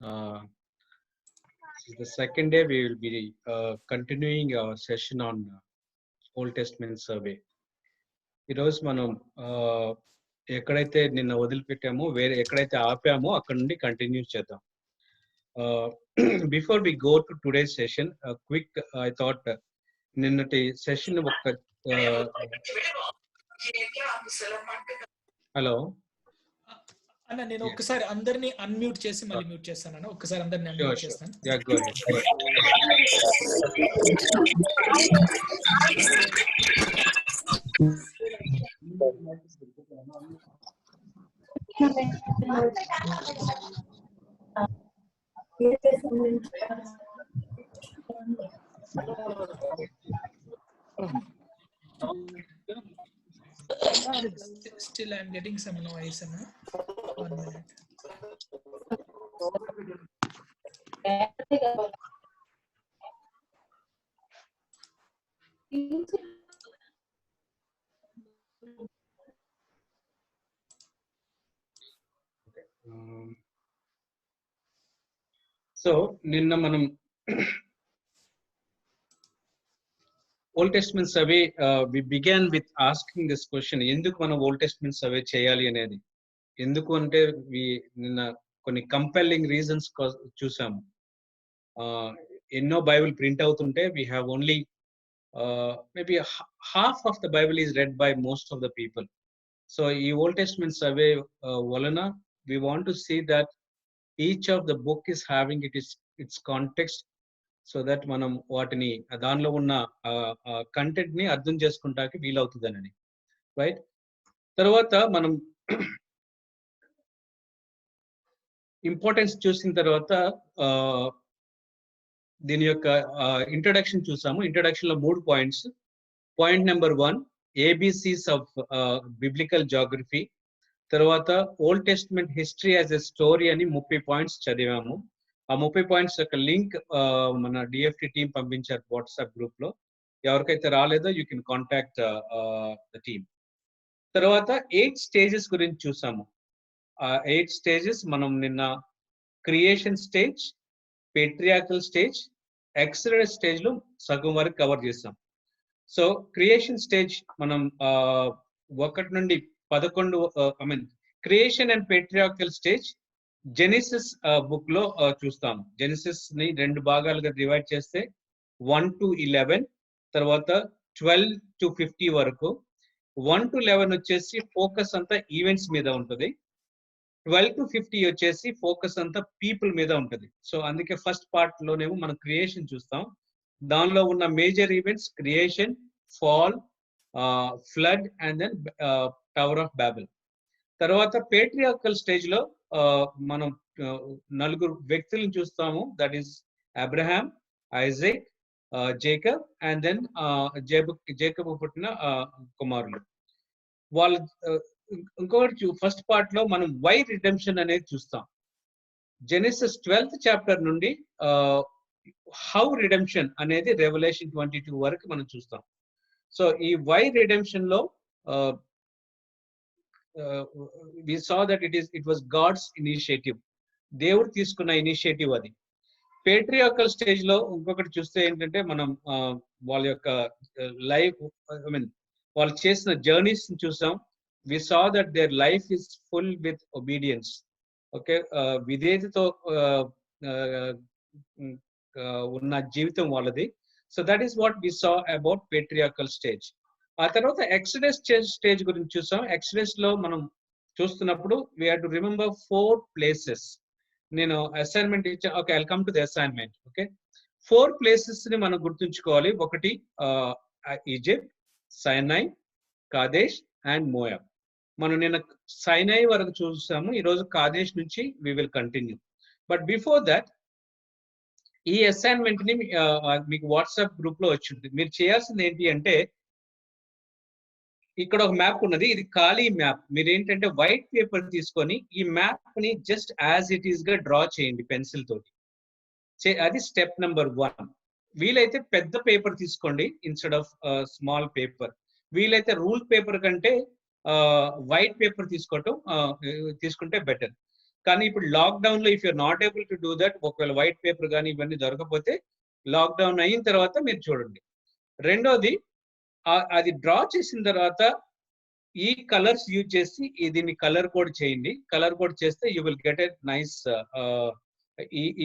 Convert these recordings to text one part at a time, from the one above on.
Uh, this is the second day we will be continuing our session on Old Testament survey. ఈరోజు మనం ఎక్కడైతే నిన్న వదిలిపెట్టామో ఎక్కడైతే ఆపామో అక్కడ నుండి కంటిన్యూ చేద్దాం. Before we go to today's session quick I thought నిన్నటి సెషన్ ఒక హలో అన్న నేను ఒక్కసారి అందరిని అన్మ్యూట్ చేసి మళ్ళీ మ్యూట్ చేస్తాను అన్న. ఒక్కసారి అందరిని అన్మ్యూట్ చేస్తాను. Still I'm getting some noise, Anna. 1 minute. So నిన్న మనం old testament survey we began with asking this question, ఎందుకు మనం ఓల్డ్ టెస్ట్మెంట్ సర్వే చేయాలి అనేది. ఎందుకు అంటే నిన్న కొన్ని కంపెల్లింగ్ రీజన్స్ చూసాము. ఎన్నో బైబిల్ ప్రింట్ అవుతుంటే we have only maybe half of the Bible is read by most of the people. So ఈ ఓల్డ్ టెస్ట్మెంట్ సర్వే వలన we want to see that each of the book is having its context, so that మనం వాటిని దానిలో ఉన్న content ని అర్థం చేసుకుంటానికి వీలవుతుందని, right. తర్వాత మనం ఇంపార్టెన్స్ చూసిన తర్వాత దీని యొక్క ఇంట్రడక్షన్ చూసాము. ఇంట్రడక్షన్ లో 3 points. Point number 1 ABCs of biblical geography. తర్వాత old testament history as a story అని 30 పాయింట్స్ చదివాము. ఆ 30 పాయింట్స్ యొక్క లింక్ మన డిఎఫ్టి టీం పంపించారు వాట్సాప్ గ్రూప్ లో. ఎవరికైతే రాలేదో you can contact the team. తర్వాత 8 స్టేజెస్ గురించి చూసాము. ఆ 8 స్టేజెస్ మనం నిన్న creation stage, patriarchal stage, exodus stage లో సగం వరకు కవర్ చేసాం. సో క్రియేషన్ స్టేజ్ మనం 1 నుండి 11 creation and patriarchal stage Genesis book లో చూస్తాము. జెనిసిస్ ని 2 భాగాలుగా డివైడ్ చేస్తే 1 to 11, తర్వాత 12 to 50 వరకు. 1 to 11 వచ్చేసి ఫోకస్ అంతా ఈవెంట్స్ మీద ఉంటుంది. 12 to 50 వచ్చేసి ఫోకస్ అంతా పీపుల్ మీద ఉంటుంది. సో అందుకే ఫస్ట్ పార్ట్ లోనేమో మనం క్రియేషన్ చూస్తాం. దానిలో ఉన్న major events creation, fall, flood and then tower of Babel. తర్వాత పేట్రియార్కల్ స్టేజ్ లో మనం 4 వ్యక్తులను చూస్తాము. That is Abraham, Isaac, Jacob and then Jacob పుట్టిన కుమారులు. వాళ్ళు ఇంకొకటి ఫస్ట్ పార్ట్ లో మనం వై రిడెంప్షన్ అనేది చూస్తాం. జెనిసిస్ 12th చాప్టర్ నుండి హౌ రిడెంప్షన్ అనేది రెవల్యూషన్ 22 వరకు మనం చూస్తాం. సో ఈ వై రిడెంప్షన్ లో we saw that it was God's initiative. దేవుడు తీసుకున్న ఇనిషియేటివ్ అది. పేట్రియార్కల్ స్టేజ్ లో ఇంకొకటి చూస్తే ఏంటంటే మనం వాళ్ళ యొక్క లైఫ్, వాళ్ళు చేసిన జర్నీస్ చూసాం. we saw that their life is full with obedience. Okay, విధేయతతో ఉన్న జీవితం వాళ్ళది. So that is what we saw about patriarchal stage. ఆ తర్వాత ఎక్సడస్ స్టేజ్ గురించి చూసాం. ఎక్సడస్ లో మనం చూస్తున్నప్పుడు we have to remember 4 places. నేను అసైన్మెంట్ ఇచ్చా. Okay, I'll come to the assignment. Okay, 4 places ని మనం గుర్తుంచుకోవాలి. ఒకటి Egypt, Sinai, Kadesh and Moab. మనం నిన్న సైనై వరకు చూసాము. ఈరోజు కాదేష్ నుంచి we will continue. But before that ఈ అసైన్మెంట్ ని మీకు వాట్సాప్ గ్రూప్ లో వచ్చింది. మీరు చేయాల్సింది ఏంటి అంటే, ఇక్కడ ఒక మ్యాప్ ఉన్నది. ఇది ఖాళీ మ్యాప్. మీరు ఏంటంటే వైట్ పేపర్ తీసుకొని ఈ మ్యాప్ ని జస్ట్ యాజ్ ఇట్ ఈస్ గా డ్రా చేయండి పెన్సిల్ తోటి. అది స్టెప్ నెంబర్ 1. వీలైతే పెద్ద పేపర్ తీసుకోండి ఇన్స్టెడ్ ఆఫ్ స్మాల్ పేపర్. వీలైతే రూల్ పేపర్ కంటే వైట్ పేపర్ తీసుకుంటే బెటర్. కానీ ఇప్పుడు లాక్డౌన్ లో if you're not able to do that, ఒకవేళ వైట్ పేపర్ కానీ ఇవన్నీ దొరకపోతే లాక్డౌన్ అయిన తర్వాత మీరు చూడండి. రెండోది అది డ్రా చేసిన తర్వాత ఈ కలర్స్ యూజ్ చేసి దీన్ని కలర్ కోడ్ చేయండి. కలర్ కోడ్ చేస్తే you will get a nice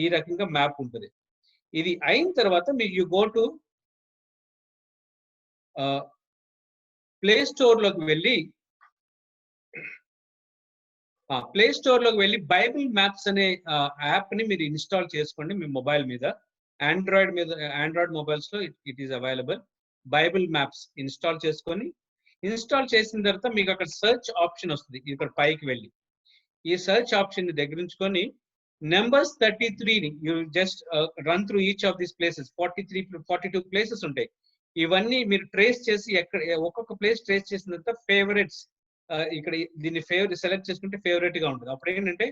ఈ రకంగా మ్యాప్ ఉంటుంది. ఇది అయిన తర్వాత మీకు you go to play store లోకి వెళ్ళి బైబిల్ మ్యాప్స్ అనే యాప్ ని మీరు ఇన్స్టాల్ చేసుకోండి మీ మొబైల్ మీద. ఆండ్రాయిడ్ మొబైల్స్ లో it is available. Bible maps install చేసుకొని, ఇన్స్టాల్ చేసిన తర్వాత మీకు అక్కడ సెర్చ్ ఆప్షన్ వస్తుంది. ఇక్కడ పైకి వెళ్ళి ఈ సెర్చ్ ఆప్షన్ ని దగ్గరించుకొని నెంబర్స్ 33ని you just run through each of these places. 42 places ఉంటాయి. ఇవన్నీ మీరు ట్రేస్ చేసి ఒక్కొక్క ప్లేస్ ట్రేస్ చేసిన తర్వాత ఫేవరెట్స్ ఇక్కడ దీన్ని సెలెక్ట్ చేసుకుంటే ఫేవరెట్ గా ఉంటుంది. అప్పుడు ఏంటంటే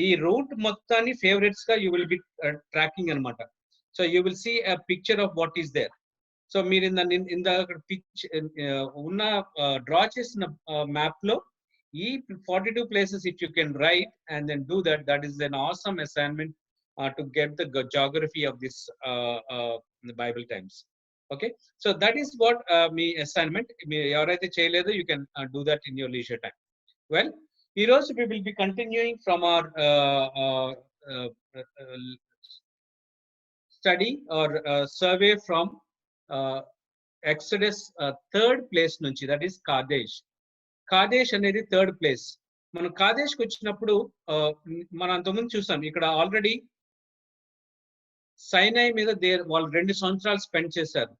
ఈ రూట్ మొత్తాన్ని ఫేవరెట్స్ గా యూ విల్ బి ట్రాకింగ్ అనమాట. So you will see a picture of what is there. So మీరు ఉన్న డ్రా చేసిన మ్యాప్ లో ఈ 42 places if you can write and then do that is an awesome assignment to get the geography of this Bible times. Okay, so that is what me assignment ఎవరైతే చేయలేదో you can do that in your leisure time. Well, ఈ రోజు we will be continuing from our study or survey from Exodus third place నుంచి, that is కాదేష్. కాదేష్ అనేది third place. మనం కాదేశ్కి వచ్చినప్పుడు మనం అంతకుముందు చూసాం ఇక్కడ ఆల్రెడీ సైనాయి మీద వాళ్ళు 2 సంవత్సరాలు స్పెండ్ చేశారు.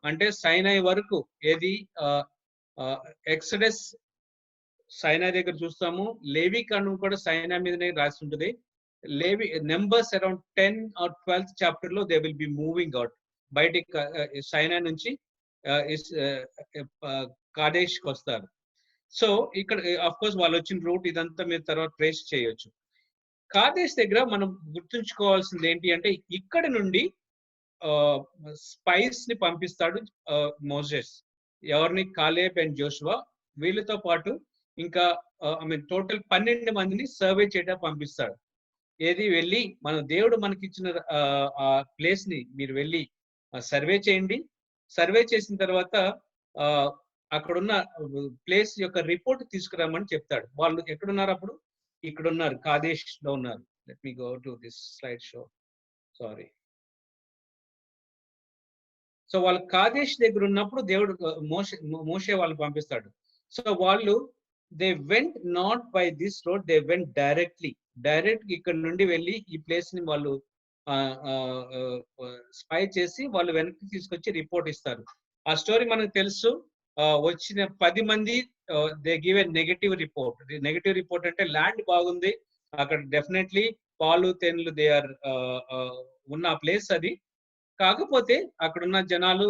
అంటే సైనాయి వరకు ఏది ఎక్సడస్ సైనాయి దగ్గర చూస్తాము. లేవి కాండం కూడా సైనాయి మీదనే రాసి ఉంటుంది. లేవి numbers around 10 or 12th chapter లో they will be moving out. బయటికి సైనాయి నుంచి కాదేశ్కి వస్తారు. సో ఇక్కడ అఫ్ కోర్స్ వాళ్ళు వచ్చిన రూట్ ఇదంతా మీరు తర్వాత ట్రేస్ చేయొచ్చు. కాదేశ్ దగ్గర మనం గుర్తుంచుకోవాల్సింది ఏంటి అంటే ఇక్కడ నుండి స్పైస్ ని పంపిస్తాడు మోసెస్. ఎవరిని? Caleb and Joshua. వీళ్ళతో పాటు ఇంకా టోటల్ 12 మందిని సర్వే చేయడం పంపిస్తాడు. ఏది వెళ్ళి మన దేవుడు మనకిచ్చిన ప్లేస్ ని మీరు వెళ్ళి సర్వే చేయండి. సర్వే చేసిన తర్వాత అక్కడున్న ప్లేస్ యొక్క రిపోర్ట్ తీసుకురామని చెప్తాడు. వాళ్ళు ఎక్కడున్నారు అప్పుడు? ఇక్కడ ఉన్నారు, కాదేశ్ లో ఉన్నారు. Let me go to this slide show. Sorry. So వాళ్ళు కాదేశ్ దగ్గర ఉన్నప్పుడు దేవుడు మోషే వాళ్ళు పంపిస్తాడు. సో వాళ్ళు they went not by this road, they went direct ఇక్కడ నుండి వెళ్ళి ఈ ప్లేస్ ని వాళ్ళు స్పై చేసి వాళ్ళు వెనక్కి తీసుకొచ్చి రిపోర్ట్ ఇస్తారు. ఆ స్టోరీ మనకు తెలుసు. వచ్చిన 10 మంది they give a negative report. Negative report అంటే ల్యాండ్ బాగుంది, అక్కడ డెఫినెట్లీ పాలు తేనెలు దే ఆర్ ఉన్న ప్లేస్ అది. కాకపోతే అక్కడున్న జనాలు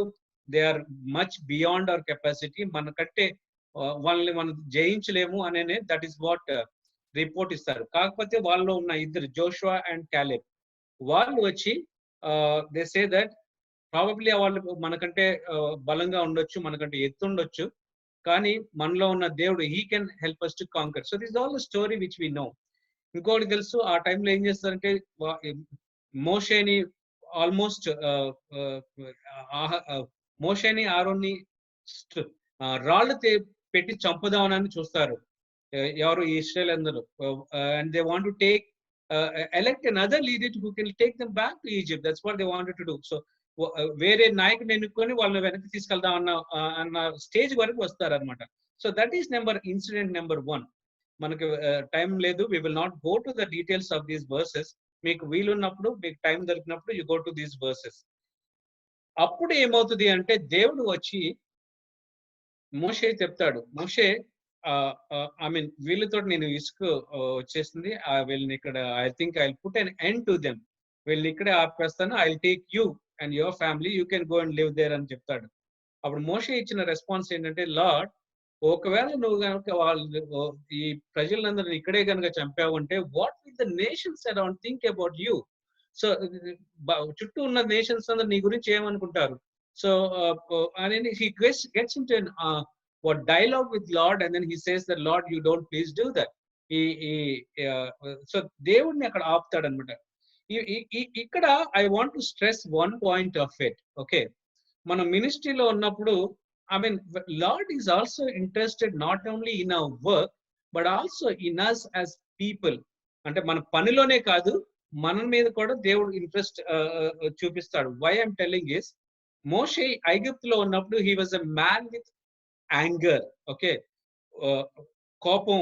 they are much beyond our capacity, మనకంటే వాళ్ళని మనం జయించలేము అనే దట్ ఈస్ వాట్ రిపోర్ట్ ఇస్తారు. కాకపోతే వాళ్ళు ఉన్న ఇద్దరు జోషువా అండ్ క్యాలెబ్ వాళ్ళు వచ్చి దే సే దట్ ప్రాబబ్లీ వాళ్ళు మనకంటే బలంగా ఉండొచ్చు, మనకంటే ఎత్తుండొచ్చు, కానీ మనలో ఉన్న దేవుడు he can help us to conquer. So this all the story which we know. ఇంకోటి తెలుసు, ఆ టైంలో ఏం చేస్తారంటే మోషేని ఆల్మోస్ట్ మోషేని ఆరోన్ని రాళ్ళు పెట్టి చంపుదామని చూస్తారు ఎవరు? ఇశ్రాయేల్ అందరూ. And they want to take elect another leader who can take them back to Egypt. That's what they wanted to do. So వేరే నాయకుని ఎన్నుకొని వాళ్ళని వెనక్కి తీసుకెళ్దాం అన్న స్టేజ్ వరకు వస్తారనమాట. So that is incident number 1. మనకు టైం లేదు. We will not go to the details of these verses. మీకు వీలున్నప్పుడు, మీకు టైం దొరికినప్పుడు you go to these verses. అప్పుడు ఏమవుతుంది అంటే దేవుడు వచ్చి మోషే చెప్తాడు, మోషే వీళ్ళతో నేను ఇసుక వచ్చేసింది, వీళ్ళని ఇక్కడ I think I put an end to them, వీళ్ళని ఇక్కడే ఆపేస్తాను, I take you and your family, you can go and live there అని చెప్తాడు. అప్పుడు మోషే ఇచ్చిన రెస్పాన్స్ ఏంటంటే, లార్డ్, ఒకవేళ నువ్వు కనుక వాళ్ళు ఈ ప్రజలందరినీ ఇక్కడే కనుక చంపావంటే what will the nations around think about you? So చుట్టూ ఉన్న నేషన్స్ అందరు నీ గురించి ఏమనుకుంటారు? So and he gets into what dialogue with Lord, and then he says that, Lord, you don't please do that. ఈ ఈ సో దేవుడిని అక్కడ ఆపుతాడు అనమాట. ఇక్కడ I want to stress one point of it. Okay, మన మినిస్ట్రీలో ఉన్నప్పుడు I mean Lord is also interested not only in our work but also in us as people. అంటే మన పనిలోనే కాదు, మన మీద కూడా దేవుడు ఇంట్రెస్ట్ చూపిస్తాడు. వై ఐఎమ్ టెల్లింగ్ ఇస్, మోషే ఐగుప్తులో ఉన్నప్పుడు he was a man with anger. Okay, కోపం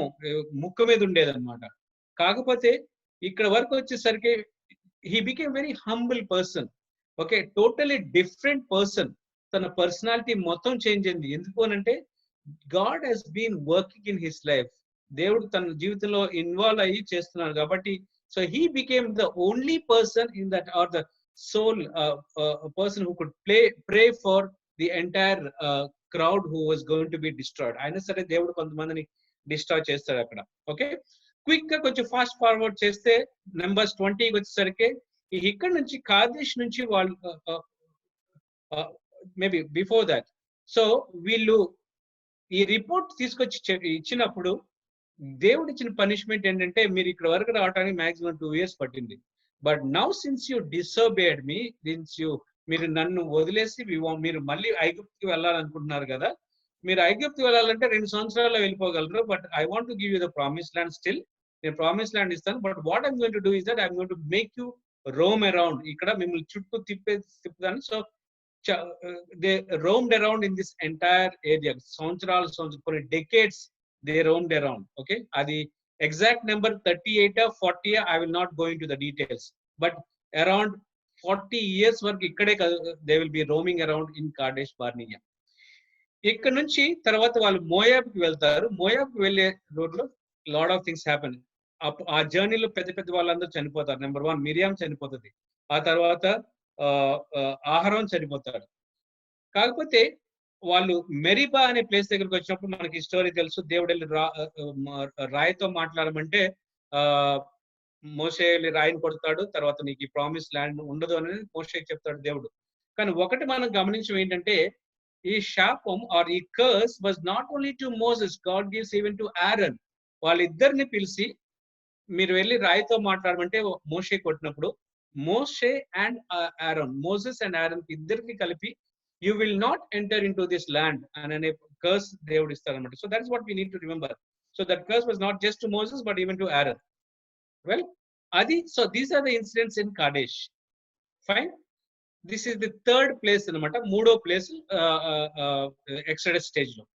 ముక్కు మీద ఉండేదన్నమాట. కాకపోతే ఇక్కడ వరకు వచ్చేసరికి he became very humble person. Okay, totally different person. తన పర్సనాలిటీ మొత్తం చేంజ్ అయింది. ఎందుకు అనంటే God he's been working in his life. దేవుడు తన జీవితంలో ఇన్వాల్వ్ అయ్యి చేస్తున్నాడు కాబట్టి, so he became the only person in that or the sole person who could pray for the entire crowd who was going to be destroyed. అయినా సరే దేవుడు కొంతమందిని డిస్ట్రాయ్ చేస్తాడు అక్కడ. ఓకే, క్విక్ గా కొంచెం ఫాస్ట్ ఫార్వర్డ్ చేస్తే నెంబర్స్ 20కి వచ్చేసరికి ఇక్కడ నుంచి కాదేశ్ నుంచి వాళ్ళు మేబీ బిఫోర్ దాట్, సో వీళ్ళు ఈ రిపోర్ట్ తీసుకొచ్చి ఇచ్చినప్పుడు దేవుడు ఇచ్చిన పనిష్మెంట్ ఏంటంటే, మీరు ఇక్కడ వరకు రావడానికి మాక్సిమం 2 years పట్టింది. బట్ నౌ సిన్స్ యూ డిసోబేడ్ మీ, మీరు నన్ను వదిలేసి మీరు మళ్ళీ ఐగుప్తుకి వెళ్ళాలనుకుంటున్నారు కదా, మీరు ఐగుప్తు వెళ్ళాలంటే 2 సంవత్సరాల్లో వెళ్ళిపోగలరు. But I want to give you the promise land still. నేను ప్రామిస్ ల్యాండ్ ఇస్తాను. But what I'm going to do is that I'm going to make you roam around. ఇక్కడ మిమ్మల్ని చుట్టూ తిప్పుతాను. So they roamed around in this entire area. సంవత్సరాలు కొన్ని decades they roamed around. Okay, అది exact number 38 or 40, I will not go into the details. But around 40 years వరకు ఇక్కడే they will be roaming around in Kadesh Barnea. ఇక్కడ నుంచి తర్వాత వాళ్ళు మోయాబ్కి వెళ్తారు. మోయాబ్కి వెళ్ళే రోడ్లో లాట్ ఆఫ్ థింగ్స్ హ్యాపెన్. ఆ జర్నీలో పెద్ద పెద్ద వాళ్ళందరూ చనిపోతారు. నెంబర్ 1 మిరియాం చనిపోతుంది. ఆ తర్వాత ఆహారం చనిపోతాడు. కాకపోతే వాళ్ళు మెరీబా అనే ప్లేస్ దగ్గరికి వచ్చినప్పుడు మనకి స్టోరీ తెలుసు. దేవుడు వెళ్ళి రాయితో మాట్లాడమంటే మోషే వెళ్ళి రాయిని కొడతాడు. తర్వాత నీకు ఈ ప్రామిస్ ల్యాండ్ ఉండదు అనేది మోషేకి చెప్తాడు దేవుడు. కానీ ఒకటి మనం గమనించడం ఏంటంటే, ఈ శాపం ఆర్ ఈ curse was not only to Moses, God gives even to Aaron. వాళ్ళిద్దరిని పిలిచి మీరు వెళ్ళి రాయితో మాట్లాడమంటే మోషే కొట్టినప్పుడు మోషే and Aaron, Moses and Aaron ఇద్దరికి కలిపి you will not enter into this land అనే కర్స్ దేవుడు ఇస్తారనమాట. So that is what we need to remember. So that curse was not just to Moses but even to Aaron. Well, అది so these are the incidents in Kadesh. Fine, this is the third place అనమాట, 3వ place exodus stage లో.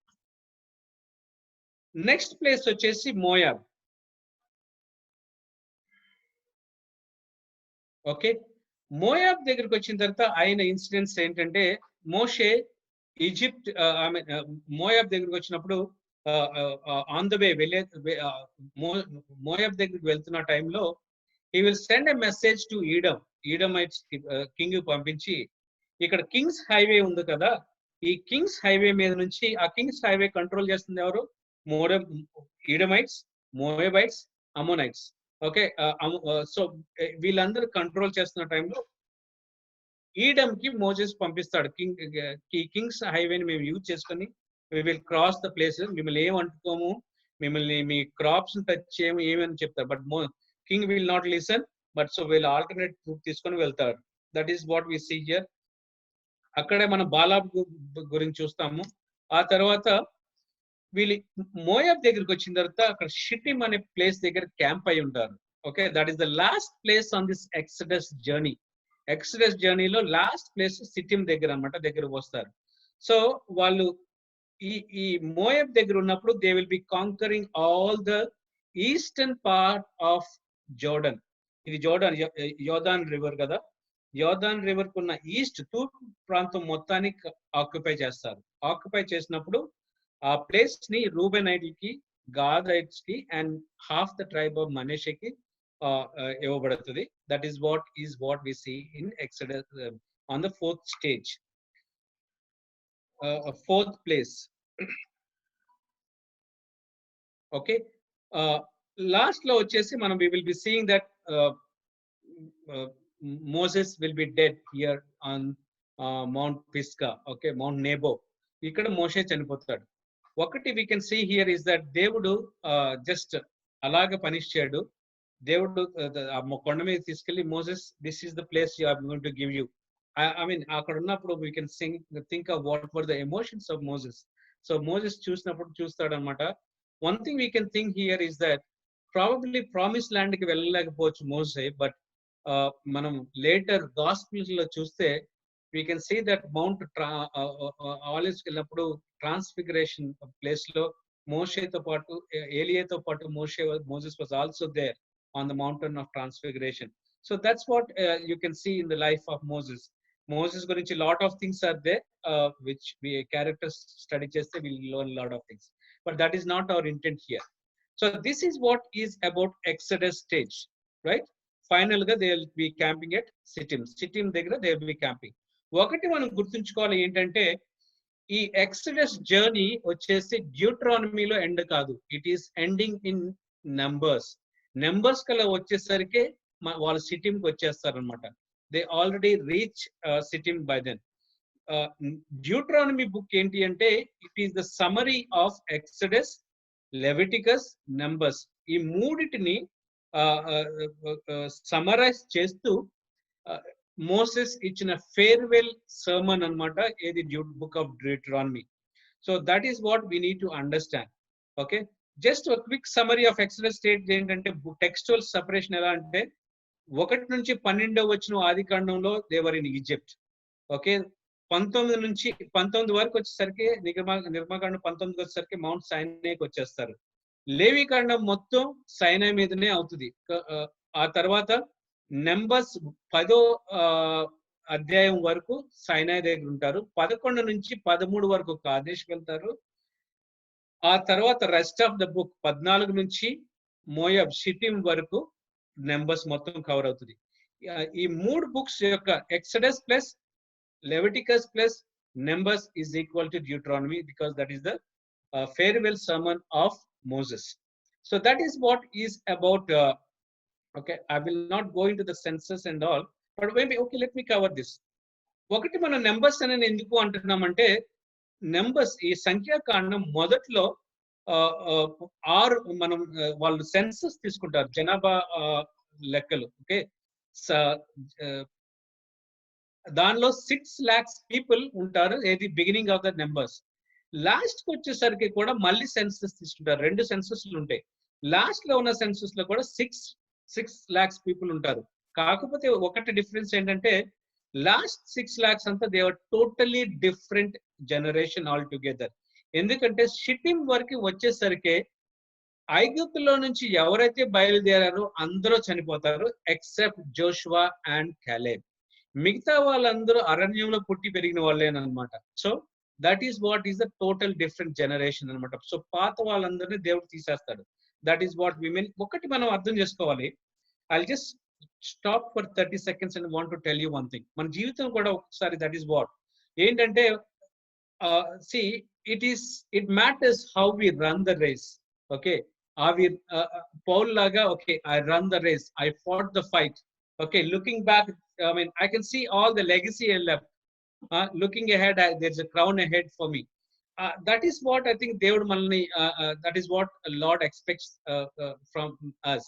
Next place వచ్చేసి Moab. Okay, Moab దగ్గరికి వచ్చిన తర్వాత ఆయన incidents ఏంటంటే, మోషే ఈజిప్ట్ మోయాబ్ దగ్గరికి వచ్చినప్పుడు ఆన్ ద వే మోయాబ్ దగ్గరికి వెళ్తున్న టైంలో he will send a message to Edomites king పంపించి, ఇక్కడ కింగ్స్ హైవే ఉంది కదా, ఈ కింగ్స్ హైవే మీద నుంచి, ఆ కింగ్స్ హైవే కంట్రోల్ చేస్తుంది ఎవరు? ఈడమైట్స్, మోయాబైట్స్, అమోనైట్స్. ఓకే, సో వీళ్ళందరూ కంట్రోల్ చేస్తున్న టైంలో ఈడమ్ కి మోసెస్ పంపిస్తాడు, కింగ్స్ హైవేని మేము యూజ్ చేసుకొని we will cross the place, మిమ్మల్ని ఏం అంటుకోము, మిమ్మల్ని మీ క్రాప్స్ టచ్ చేయము ఏమని చెప్తారు. But king will not listen. But so వీళ్ళు ఆల్టర్నేట్ రూట్ తీసుకొని వెళ్తారు. That is what we see here. అక్కడే మనం బాలాబ్ గురించి చూస్తాము. ఆ తర్వాత వీళ్ళు మోయాబ్ దగ్గరికి వచ్చిన తర్వాత అక్కడ షిటిమ్ అనే ప్లేస్ దగ్గర క్యాంప్ అయి ఉంటారు. Okay, that is the last place on this Exodus journey. Exodus జర్నీలో లాస్ట్ ప్లేస్ సిటిమ్ దగ్గర అనమాట, దగ్గరకు వస్తారు. సో వాళ్ళు ఈ మోయాబ్ దగ్గర ఉన్నప్పుడు they will B conquering all the eastern part of Jordan. ఇది జోర్డన్, యోర్దాన్ రివర్ కదా, యోర్దాన్ రివర్ కున్న ఈస్ట్ తూర్పు ప్రాంతం మొత్తాన్ని ఆక్యుపై చేస్తారు. ఆక్యుపై చేసినప్పుడు ఆ ప్లేస్ ని రూబెనైట్స్ కి, గాదైట్స్ కి and half the tribe of మనషేకి ఇవ్వబడుతుంది. That is what we see in Exodus on the 4th stage, 4th place. Okay, last లో వచ్చేసి మనం we will be seeing that Moses will be dead here on mount Pisgah. Okay, mount Nebo. ఇక్కడ మోషే చనిపోతాడు. ఒకటి we can see here is that దేవుడు just అలాగ punish చేయడు. దేవుడు కొండ మీద తీసుకెళ్లి Moses this is the place you are going to give you. I mean అక్కడ ఉన్నప్పుడు we can think of what were the emotions of Moses. So Moses చూసినప్పుడు చూస్తాడు అనమాట. One thing we can think here is that probably promise land కి వెళ్ళలేకపోవచ్చు మోసే, but మనం later gospels లో చూస్తే we can see that Mount Olives వెళ్ళినప్పుడు ట్రాన్స్ఫిగరేషన్ ప్లేస్ లో మోషేతో పాటు ఏలియాతో పాటు Moses was also there on the mountain of transfiguration. So that's what you can see in the life of Moses gurinchi lot of things are there which we characters study cheste we learn a lot of things, but that is not our intent here. So this is what is about Exodus stage, right? Final ga they will be camping at Sittim దగ్గర they will be camping. ఒకటి మనం గుర్తుంచుకోవాలి ఏంటంటే ఈ Exodus journey వచ్చేసి డ్యూట్రానమీలో end కాదు, it is ending in Numbers కల్లా వచ్చేసరికి వాళ్ళు సిటింకి వచ్చేస్తారనమాట. They already reach Shittim by then. Deuteronomy book ఏంటి అంటే it is the summary of Exodus, Leviticus, Numbers. ఈ మూడిటిని సమరైజ్ చేస్తూ మోసెస్ ఇచ్చిన ఫేర్వెల్ సర్మన్ అనమాట ఏది book of Deuteronomy. So that is what we need to understand. Okay, just quick summary of Exodus state ఏంటంటే textual separation ఎలా అంటే 1 నుంచి 12వ వచనం ఆది కాండంలో దేవర్ ఇన్ ఈజిప్ట్. ఓకే, 19 వరకు వచ్చేసరికి నిర్మాకాండం 19 వచ్చేసరికి మౌంట్ సైనాయికి వచ్చేస్తారు. లేవి కాండం మొత్తం సైనాయి మీదనే అవుతుంది. ఆ తర్వాత నెంబర్స్ 10వ అధ్యాయం వరకు సైనాయి దగ్గర ఉంటారు. 11 నుంచి 13 వరకు కాదేశ్ వెళ్తారు. ఆ తర్వాత రెస్ట్ ఆఫ్ ద బుక్ 14 నుంచి మోయాబ్ షిటిం వరకు నెంబర్స్ మొత్తం కవర్ అవుతుంది. ఈ 3 బుక్స్ యొక్క Exodus plus Leviticus plus Numbers is equal to Deuteronomy because that is the farewell sermon of Moses. So that is what is about. Okay, I will not go into the senses and all, but maybe okay let me cover this. ఒకటి మనం numbers అనేది ఎందుకు అంటున్నామంటే numbers ఈ సంఖ్యాకాండం మొదట్లో మనం వాళ్ళు census తీసుకుంటారు, జనాభా లెక్కలు. ఓకే, దానిలో 6 lakhs పీపుల్ ఉంటారు ఏది beginning of the numbers. Last కి వచ్చేసరికి కూడా మళ్ళీ సెన్సస్ తీసుకుంటారు. 2 సెన్సస్లు ఉంటాయి. లాస్ట్ లో ఉన్న సెన్సస్ లో కూడా 6 lakhs పీపుల్ ఉంటారు. కాకపోతే ఒకటి డిఫరెన్స్ ఏంటంటే లాస్ట్ 6 lakhs అంతా they are totally different generation all together. ఎందుకంటే షిటిం వరకు వచ్చేసరికి ఐగుప్తులో నుంచి ఎవరైతే బయలుదేరారో అందరూ చనిపోతారు ఎక్సెప్ట్ జోషువా అండ్ క్యాలెబ్. మిగతా వాళ్ళందరూ అరణ్యంలో పుట్టి పెరిగిన వాళ్ళేనమాట. So that is what is the total different generation అనమాట. సో పాత వాళ్ళందరినీ దేవుడు తీసేస్తాడు. That is what we mean. ఒకటి మనం అర్థం చేసుకోవాలి. I just stop for 30 seconds and want to tell you one thing. మన జీవితం కూడా ఒకసారి దట్ ఈస్ వాట్ ఏంటంటే see it matters how we run the race. Okay, are we Paul laga? Okay, I run the race, I fought the fight. Okay, looking back, I mean I can see all the legacy I left. Looking ahead, there's a crown ahead for me. That is what I think Devud Malani, that is what Lord expects from us.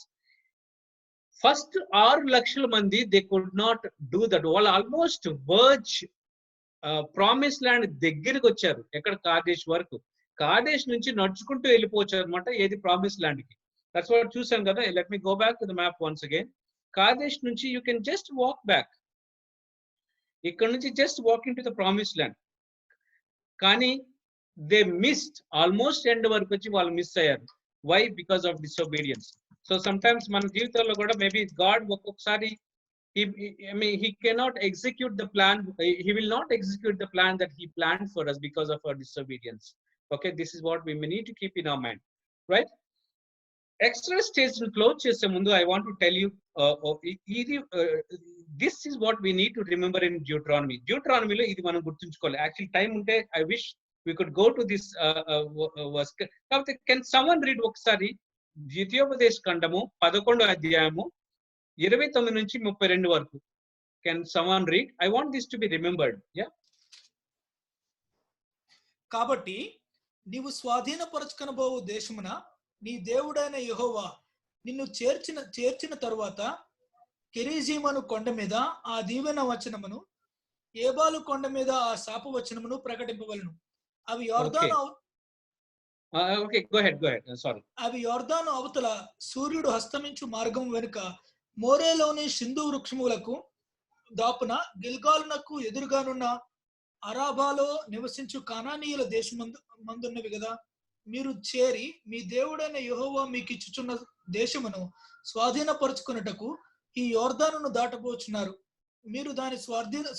First 6 lakshal mandi they could not do that. All almost verge promise land దగ్గరికి వచ్చారు. ఎక్కడ? కాదేశ్ వరకు. కాదేశ్ నుంచి నడుచుకుంటూ వెళ్ళిపోవచ్చు అనమాట ఏది promise land కి. దట్స్ వాట్ చూసాం కదా. Let me go back to the map once again. Kadesh నుంచి you can just walk back. ఇక్కడ నుంచి just walk into the promise land. కానీ దే మిస్డ్ ఆల్మోస్ట్ ఎండ్ వరకు వచ్చి వాళ్ళు మిస్ అయ్యారు. Why? Because of disobedience. So sometimes మన జీవితంలో కూడా మేబీ గాడ్ ఒక్కొక్కసారి he cannot execute the plan. He will not execute the plan that he planned for us because of our disobedience. Okay, this is what we need to keep in our mind, right? Extra stage close chese mundu I want to tell you this is what we need to remember in Deuteronomy lo idi manam gurtunchukovali. Actually time unte I wish we could go to this verse. Can someone read okkasari ద్వితీయోపదేశ ఖండము 11వ అధ్యాయము 29 నుంచి 32 వరకు. Can someone read? I want this to be remembered. Yeah. కాబట్టి నీవు స్వాధీనపరచుకొనబోవు దేశమున నీ దేవుడైన యెహోవా నిన్ను చేర్చిన తరువాత కెరీజీమను కొండ మీద ఆ దీవెన వచనమును, ఏబాలు కొండ మీద ఆ శాప వచనమును ప్రకటింపవలను. అవి యోర్దాను Okay, go ahead. Sorry. అవి యోర్దాను అవతల సూర్యుడు హస్తమించు మార్గం వెనుక మోరేలోని సింధు వృక్షములకు దాపున గిల్గాలునకు ఎదురుగానున్న అరాబాలో నివసించు కానానీయుల మందున్నవి కదా. మీరు చేరి మీ దేవుడైన యెహోవా మీకు ఇచ్చుచున్న దేశమును స్వాధీనపరుచుకున్నటకు ఈ యోర్దానును దాటబోచున్నారు. మీరు దాని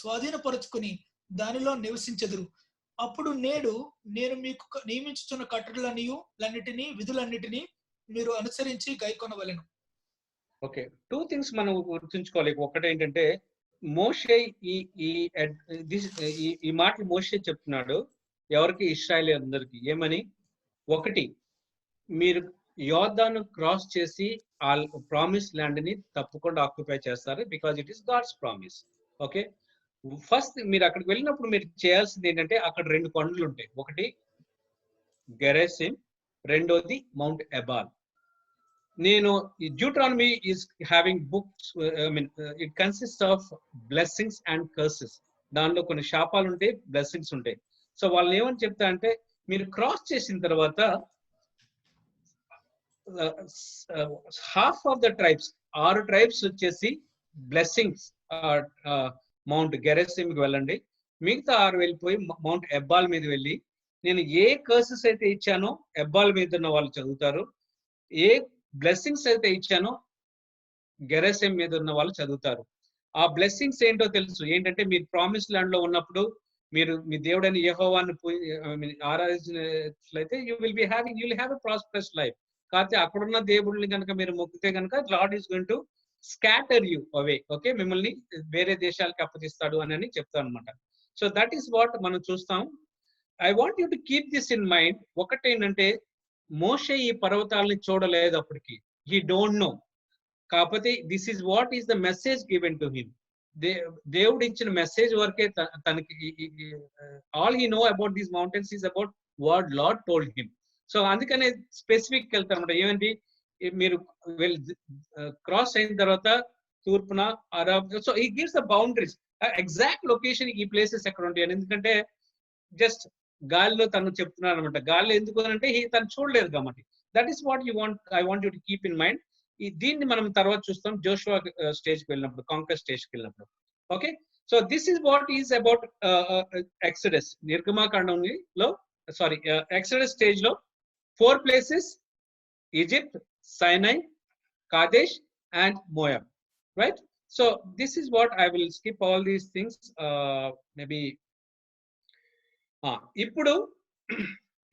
స్వాధీనపరుచుకుని దానిలో నివసించెదరు. అప్పుడు నేను మీకు నియమించుచున్న కట్టడలన్నిటినీ విధులన్నిటినీ మీరు అనుసరించి గైకొనవలెను. ఓకే, 2 థింగ్స్ మనం గుర్తుంచుకోవాలి. ఒకటి ఏంటంటే మోషే ఈ మాటలు మోషే చెప్తున్నాడు ఎవరికి? ఇశ్రాయేలు అందరికి. ఏమని? ఒకటి, మీరు యోర్దాను క్రాస్ చేసి ఆ ప్రామిస్ ల్యాండ్ ని తప్పకుండా ఆక్యుపై చేస్తారు, because it is God's promise. Okay, first మీరు అక్కడికి వెళ్ళినప్పుడు మీరు చేయాల్సింది ఏంటంటే అక్కడ 2 కొండలు ఉంటాయి. ఒకటి గెరెసిమ్, రెండోది మౌంట్ ఎబాల్. నేను Deuteronomy is having books, it consist of blessings and curses. దానిలో కొన్ని శాపాలు ఉంటాయి, బ్లెస్సింగ్స్ ఉంటాయి. సో వాళ్ళు ఏమని చెప్తా అంటే మీరు క్రాస్ చేసిన తర్వాత half of the tribes, 6 tribes వచ్చేసి బ్లెస్సింగ్స్ మౌంట్ గెరెసిమ్కి వెళ్ళండి, మిగతా 6 వెళ్ళిపోయి మౌంట్ ఎబ్బాల్ మీద వెళ్ళి నేను ఏ కర్సెస్ అయితే ఇచ్చానో ఎబ్బాల్ మీద ఉన్న వాళ్ళు చదువుతారు, ఏ బ్లెస్సింగ్స్ అయితే ఇచ్చానో గెరెసిమ్ మీద ఉన్న వాళ్ళు చదువుతారు. ఆ బ్లెస్సింగ్స్ ఏంటో తెలుసు. ఏంటంటే మీరు ప్రామిస్ ల్యాండ్ లో ఉన్నప్పుడు మీరు మీ దేవుడైన యెహోవాను ఆరాధించినట్లయితే you will have a prosperous life. కాకపోతే అక్కడున్న దేవుడిని కనుక మీరు మొక్కితే కనుక Lord is going to scatter you away. Okay, మిమ్మల్ని వేరే దేశాలకు అప్పగిస్తాడు అని చెప్తాను అనమాట. సో దట్ ఈస్ వాట్ మనం చూస్తాం. I want you to keep this in mind. ఒకటేంటంటే మోషే ఈ పర్వతాలని చూడలేదు అప్పటికి, హీ డోంట్ నో. కాకపోతే this is what is the message given to him. దేవుడు ఇచ్చిన మెసేజ్ వరకే తనకి, all he know about these mountains is about what lord told him. So అందుకనే స్పెసిఫిక్ వెళ్తారు అనమాట. ఏమంటే మీరు క్రాస్ అయిన తర్వాత తూర్పున అరబ్, సో ఈ gives the boundaries, exact location ఈ ప్లేసెస్ ఎక్కడ ఉంటాయి. ఎందుకంటే జస్ట్ గాలిలో తను చెప్తున్నాను అనమాట. గాలిలో ఎందుకు అంటే తను చూడలేదు కాబట్టి. That is what I want you to keep in mind. దీన్ని మనం తర్వాత చూస్తాం జోషువా స్టేజ్కి వెళ్ళినప్పుడు, కాంక్వెస్ట్ స్టేజ్కి వెళ్ళినప్పుడు. Okay, so this is what is about Exodus. నిర్గమాకాండంలో ఎక్సడస్ స్టేజ్ లో 4 places: Egypt, Sinai, Kadesh and Moab, right? So this is what I will skip all these things. Maybe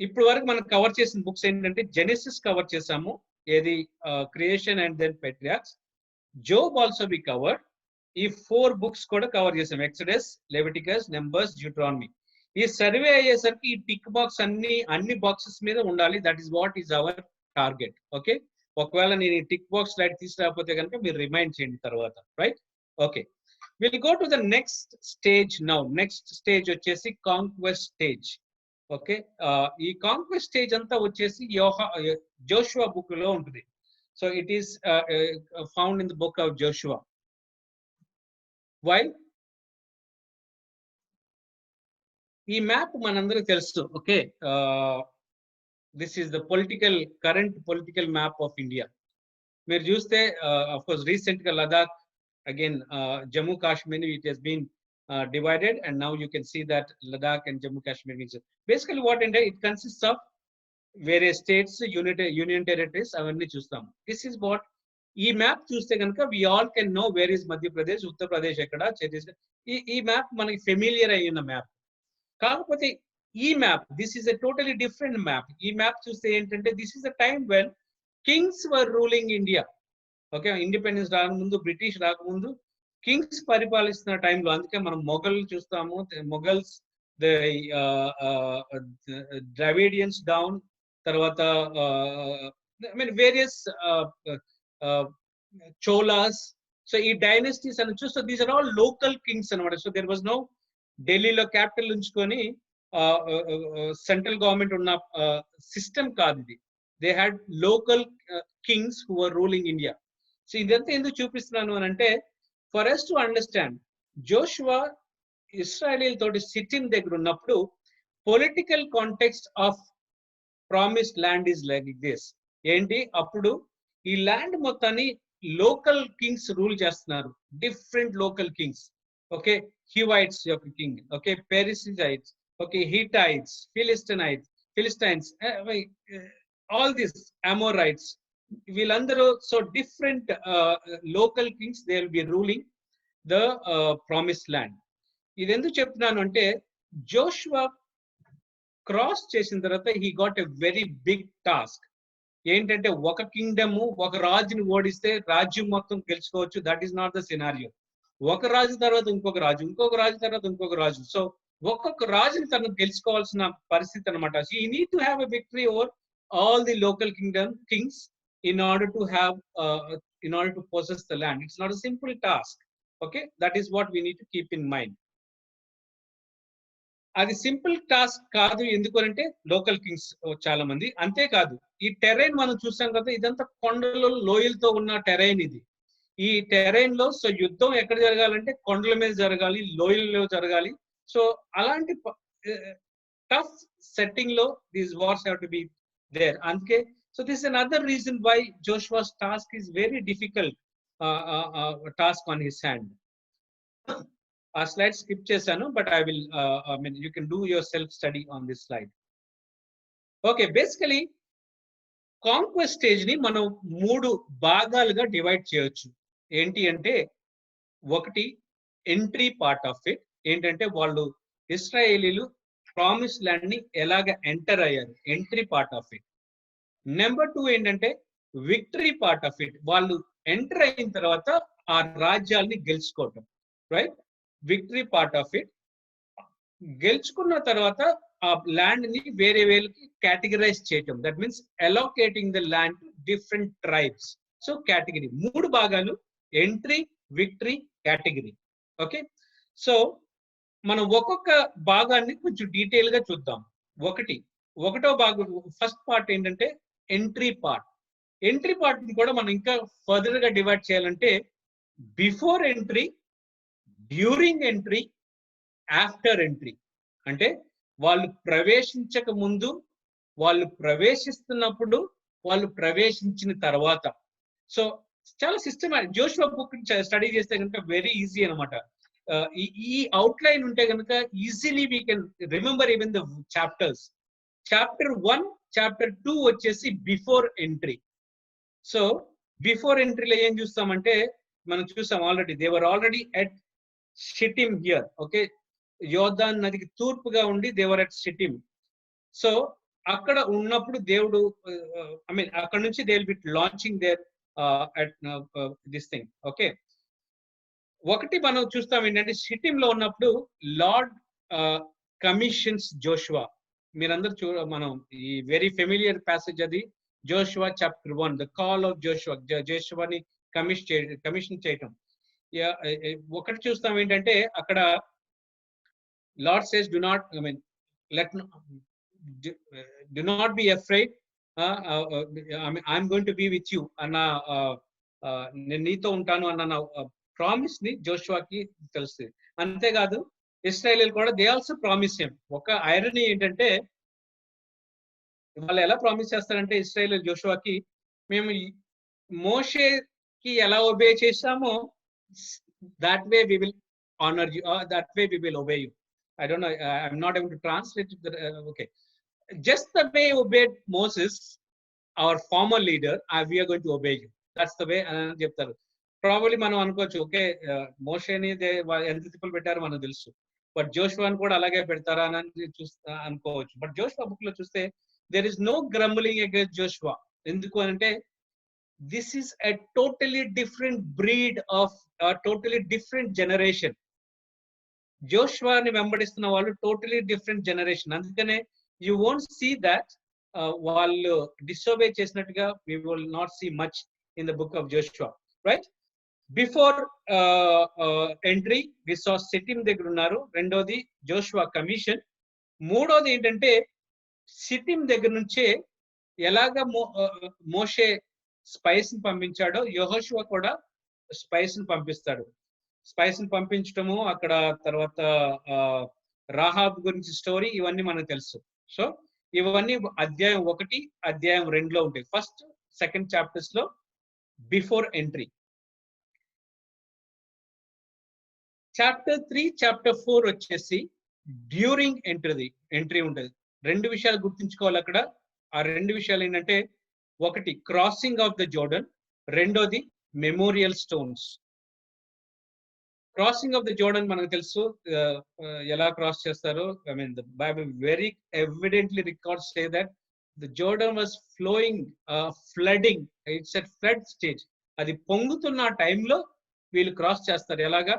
ఇప్పుడు వరకు మనం కవర్ చేసిన బుక్స్ ఏంటంటే Genesis cover చేసాము, ఏది creation and then patriarchs. Job also we cover. ఈ 4 books కూడా cover చేసాం, ఎక్సడస్, లెవిటికస్, నెంబర్స్, డ్యూట్రానమీ. ఈ సర్వే అయ్యేసరికి ఈ టిక్ బాక్స్ అన్ని బాక్సెస్ మీద ఉండాలి. That is what is our target. Okay, ఒకవేళ నేను ఈ టిక్ బాక్స్ స్లైడ్ తీసుకురాకపోతే కనుక మీరు రిమైండ్ చేయండి తర్వాత, right? Okay, will go to the next stage now. Next stage వచ్చేసి కాంక్వెస్ట్ స్టేజ్. ఓకే, ఈ కాంక్వెస్ట్ స్టేజ్ అంతా వచ్చేసి జోషువా బుక్ లో ఉంటుంది. So it is found in the book of Joshua. Why? ఈ మ్యాప్ మనందరికి తెలుసు. Okay, this is the current political map of India. మీరు చూస్తే ఆఫ్ కోర్స్ రీసెంట్ గా Ladakh, again Jammu Kashmir, it has been divided, and now you can see that Ladakh and Jammu Kashmir means basically what India, it consists of various states, union territories. avanni chustam. This is what ee map chuste ganaka we all can know where is Madhya Pradesh, Uttar Pradesh ekkada, Chhattisgarh. ee map manaki familiar ayyina map. కాకపోతే ఈ map, this is a totally different map. ఈ map చూస్తే ఏంటంటే this is the time when kings were ruling India. Okay, independence రాకముందు, British రాకముందు kings పరిపాలిస్తున్న టైంలో. అందుకే మనం మొఘల్ చూస్తాము, మొఘల్స్, ద్రవిడియన్స్ డౌన్, తర్వాత వేరియస్ చోలాస్. సో ఈ డైనెస్టీస్ అని చూస్తే these are all local kings అనమాట. సో దేర్ వాజ్ నో ఢిల్లీలో క్యాపిటల్ ఉంచుకొని సెంట్రల్ గవర్నమెంట్ ఉన్న సిస్టమ్ కాదు ఇది. they had local kings who were ruling India. So ఇదంతా ఎందుకు చూపిస్తున్నాను అని అంటే, for us to understand, Joshua ఇశ్రాయేలీల తోటి సిట్టిం దగ్గర ఉన్నప్పుడు political context of promised land is like this. ఏంటి, అప్పుడు ఈ ల్యాండ్ మొత్తాన్ని లోకల్ కింగ్స్ రూల్ చేస్తున్నారు, different local kings. Okay, Hivites యొక్క king, okay, Perizzites, okay, Hittites, Philistines, all this Amorites, వీళ్ళందరూ. So different local kings they will be ruling the promised land. ఇది ఎందుకు చెప్తున్నాను అంటే, జోషువా క్రాస్ చేసిన తర్వాత he got a very big task. ఏంటంటే, ఒక కింగ్డమ్, ఒక రాజుని ఓడిస్తే రాజ్యం మొత్తం గెలుచుకోవచ్చు. That is not the scenario. ఒక రాజు తర్వాత ఇంకొక రాజు, ఇంకొక రాజు తర్వాత ఇంకొక రాజు. సో ఒక్కొక్క రాజుని తను గెలుచుకోవాల్సిన పరిస్థితి అనమాట. So you need to have a victory over all the local Kings in order to possess the land. It's not a simple task. Okay, that is what we need to keep in mind. అది simple task కాదు. ఎందుకంటే local Kings చాలా మంది. అంతేకాదు, ఈ terrain మనం చూసాం కదా, ఇదంతా కొండలు లోయలతో ఉన్న టెరైన్ ఇది. ఈ టెరైన్ లో సో యుద్ధం ఎక్కడ జరగాలంటే కొండల మీద జరగాలి, లోయల్లో జరగాలి. సో అలాంటి టఫ్ సెట్టింగ్ లో these wars have to be there. అందుకే so this is another reason why Joshua's task is very difficult task on his hand. Our slide skip chesanu, but I will you can do your self study on this slide. Okay, basically conquest stage ని మనం 3 భాగాలుగా divide చేయొచ్చు. ఏంటి అంటే, ఒకటి entry part of it. ఏంటంటే, వాళ్ళు ఇశ్రాయేలీలు promise land ని ఎలాగ ఎంటర్ అయ్యారు, entry part of it. Number 2 ఏంటంటే విక్టరీ పార్ట్ ఆఫ్ ఇట్. వాళ్ళు ఎంటర్ అయిన తర్వాత ఆ రాజ్యాల్ని గెలుచుకోవటం, right? Victory part of it. గెలుచుకున్న తర్వాత ఆ ల్యాండ్ ని వేరే వేరేకి కేటగిరైజ్ చేయటం. That means allocating the land to different tribes. So category 3 భాగాలు: entry, victory, category. Okay, so మనం ఒక్కొక్క భాగాన్ని కొంచెం డీటెయిల్ గా చూద్దాం. ఒకటో భాగం, ఫస్ట్ పార్ట్ ఏంటంటే ఎంట్రీ పార్ట్. ఎంట్రీ పార్ట్ ని కూడా మనం ఇంకా ఫర్దర్ గా డివైడ్ చేయాలంటే before entry, during entry, after entry. అంటే వాళ్ళు ప్రవేశించక ముందు, వాళ్ళు ప్రవేశిస్తున్నప్పుడు, వాళ్ళు ప్రవేశించిన తర్వాత. సో చాలా సిస్టమాటిక్. జోషువా బుక్ స్టడీ చేస్తే కనుక వెరీ ఈజీ అనమాట. ఈ అవుట్లైన్ ఉంటే కనుక easily we can remember even the chapters. Chapter 1, chapter 2 వచ్చేసి బిఫోర్ ఎంట్రీ. సో బిఫోర్ ఎంట్రీలో ఏం చూస్తామంటే, మనం చూసాం already, they were already at Shittim here. Okay, యోర్దాన్ నదికి తూర్పుగా ఉండి they were at Shittim. So అక్కడ ఉన్నప్పుడు దేవుడు, అక్కడ నుంచి they will be launching there at this thing. Okay, ఒకటి మనం చూస్తాం ఏంటంటే, షిటిమ్ లో ఉన్నప్పుడు లార్డ్ కమిషన్స్ జోషువా. మీరందరూ మనం ఈ వెరీ ఫెమిలియర్ ప్యాసేజ్ అది, Joshua chapter 1, the call of Joshua. జోషువాని కమిషన్ చేయటం. ఒకటి చూస్తాం ఏంటంటే, అక్కడ Lord says do not be afraid, I'm going to be with you అన్న, నేను నీతో ఉంటాను అన్న ప్రామిస్ ని జోషువాకి తెలుస్తుంది. అంతేకాదు ఇశ్రాయేలీలు కూడా దే ఆల్సో ప్రామిస్ హిమ్. ఒక ఐరనీ ఏంటంటే, వాళ్ళు ఎలా ప్రామిస్ చేస్తారంటే ఇశ్రాయేలీలు జోషువాకి, మేము మోషేకి ఎలా ఒబే చేశామో that way we will honor you, that way we will obey you. I don't know, I'm not able to translate it. Okay, just the way obeyed Moses, our former leader, we are going to obey you. That's the way అని చెప్తారు. Probably మనం అనుకోవచ్చు, okay, మోషేని ఎంత తిప్పలు పెట్టారో మనకు తెలుసు, బట్ జోషువాని కూడా అలాగే పెడతారా అని అనుకోవచ్చు. బట్ జోషువా బుక్ లో చూస్తే there is no grumbling against Joshua. ఎందుకు అంటే, this is a totally different breed of a totally different generation. జోషువాని వెంబడిస్తున్న వాళ్ళు టోటలీ డిఫరెంట్ జనరేషన్. అందుకనే యూ వోంట్ సీ దట్ వాళ్ళు డిసోబే చేసినట్టుగా we will not see much in the book of Joshua, right? Before entry we saw సిట్టిం దగ్గర ఉన్నారు. రెండోది Joshua commission. మూడోది ఏంటంటే, సిట్టిం దగ్గర నుంచే ఎలాగ మోషే స్పైస్ ని పంపించాడో యెహోషువ కూడా స్పైస్ ని పంపిస్తాడు. స్పైస్ ని పంపించటము అక్కడ తర్వాత రాహాబ్ గురించి స్టోరీ ఇవన్నీ మనకు తెలుసు. సో ఇవన్నీ అధ్యాయం 1, అధ్యాయం 2లో ఉంటాయి. ఫస్ట్ సెకండ్ చాప్టర్స్ లో బిఫోర్ ఎంట్రీ. చాప్టర్ 3, చాప్టర్ 4 వచ్చేసి డ్యూరింగ్ ఎంట్రీ ఉంటుంది. 2 విషయాలు గుర్తుంచుకోవాలి అక్కడ. ఆ 2 విషయాలు ఏంటంటే, ఒకటి క్రాసింగ్ ఆఫ్ ద జోర్డన్, రెండోది memorial stones. Crossing of the Jordan మనకు తెలుసు ఎలా క్రాస్ చేస్తారో. I mean the Bible very evidently records say that the Jordan was flowing, flooding. It's at flood stage. అది పొంగుతున్న టైంలో వీళ్ళు క్రాస్ చేస్తారు. ఎలాగా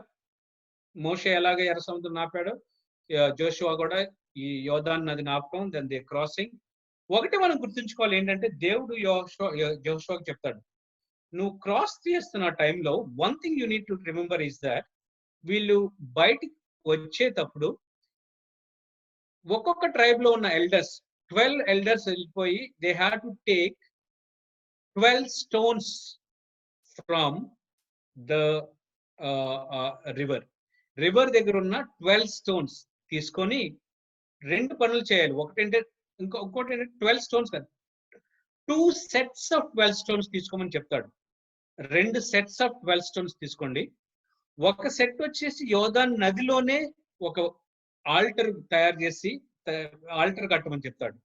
మోషే ఎలాగ ఎర్ర సముద్రం ఆపాడో జోషువా కూడా ఈ యోర్దాను నదిని ఆపడం, దెన్ దే క్రాసింగ్. ఒకటి మనం గుర్తుంచుకోవాలి ఏంటంటే, దేవుడు జోషువాకి చెప్తాడు, నువ్వు క్రాస్ చేస్తున్న టైంలో one thing you need to remember is that వీళ్ళు బయటికి వచ్చేటప్పుడు ఒక్కొక్క ట్రైబ్ లో ఉన్న ఎల్డర్స్ 12 ఎల్డర్స్ వెళ్ళిపోయి they have to take 12 stones from the river దగ్గర ఉన్న 12 స్టోన్స్ తీసుకొని 2 పనులు చేయాలి. ఒకటంటే ఇంకొకటి 12 స్టోన్స్ కాదు, 2 sets ఆఫ్ 12 స్టోన్స్ తీసుకోమని చెప్తాడు. 2 sets ఆఫ్ 12 స్టోన్స్ తీసుకోండి. ఒక సెట్ వచ్చేసి యోర్దాను నదిలోనే ఒక ఆల్టర్ తయారు చేసి ఆల్టర్ కట్టమని చెప్తాడు.